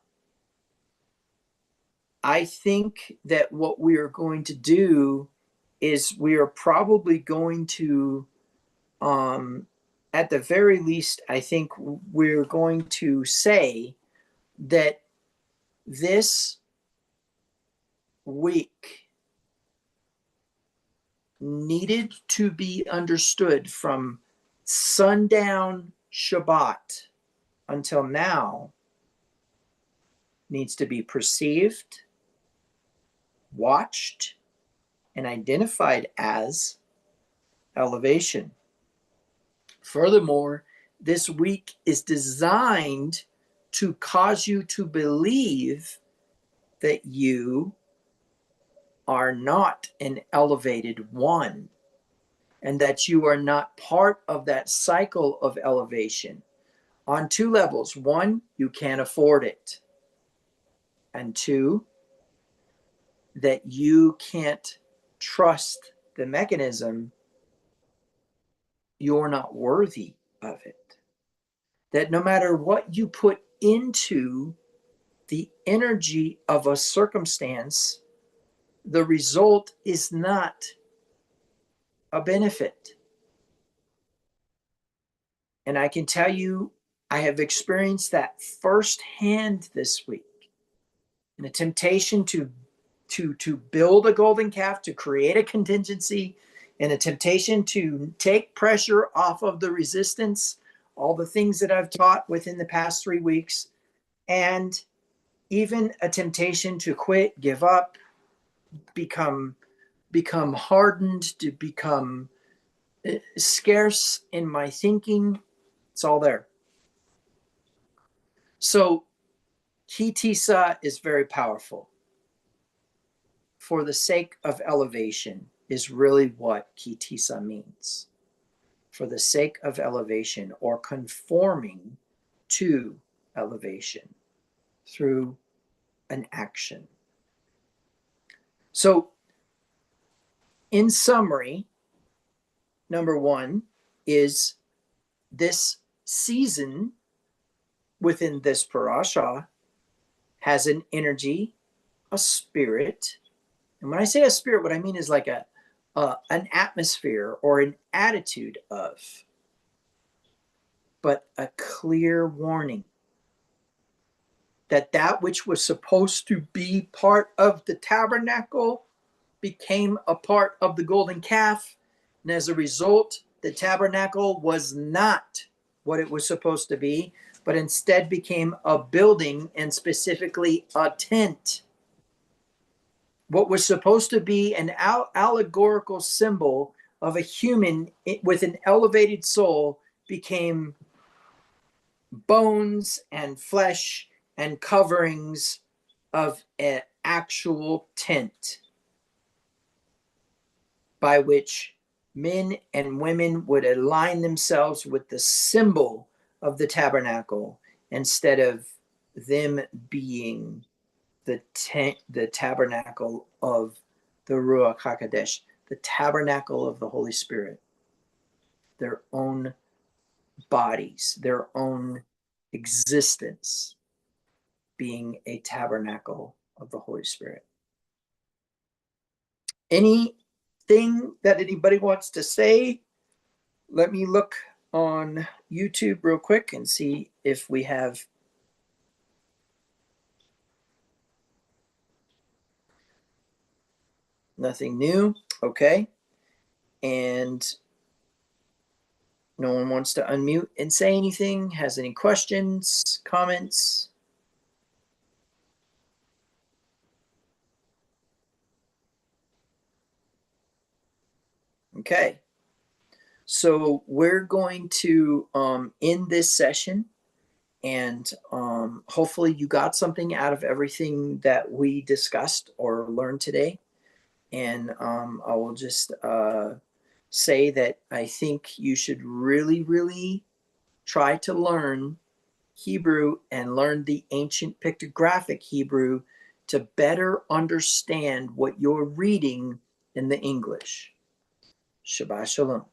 I think that what we are going to do is we are probably going to, at the very least, I think we're going to say that this week needed to be understood from sundown Shabbat until now, needs to be perceived, watched, and identified as elevation. Furthermore, this week is designed to cause you to believe that you are not an elevated one and that you are not part of that cycle of elevation on two levels. One, you can't afford it. And two, that you can't trust the mechanism. You're not worthy of it. That no matter what you put into the energy of a circumstance, the result is not a benefit. And I can tell you, I have experienced that firsthand this week. And a temptation to build a golden calf, to create a contingency, and a temptation to take pressure off of the resistance, all the things that I've taught within the past 3 weeks, and even a temptation to quit, give up, become hardened, to become scarce in my thinking. It's all there. So Tisa is very powerful. For the sake of elevation is really what Tisa means. for the sake of elevation or conforming to elevation through an action. So, in summary, number one is this season within this parasha has an energy, a spirit. And when I say a spirit, what I mean is like an atmosphere or an attitude of, but a clear warning that that which was supposed to be part of the tabernacle became a part of the golden calf. And as a result, the tabernacle was not what it was supposed to be, but instead became a building, and specifically a tent. What was supposed to be an allegorical symbol of a human with an elevated soul became bones and flesh and coverings of an actual tent by which men and women would align themselves with the symbol of the tabernacle instead of them being the tabernacle of the Ruach HaKodesh, the tabernacle of the Holy Spirit, their own bodies, their own existence being a tabernacle of the Holy Spirit. Anything that anybody wants to say? Let me look on YouTube real quick and see if we have nothing new. Okay. And no one wants to unmute and say anything, has any questions, comments? Okay. So we're going to end this session, and hopefully you got something out of everything that we discussed or learned today. And I will just say that I think you should really, really try to learn Hebrew and learn the ancient pictographic Hebrew to better understand what you're reading in the English. Shabbat Shalom.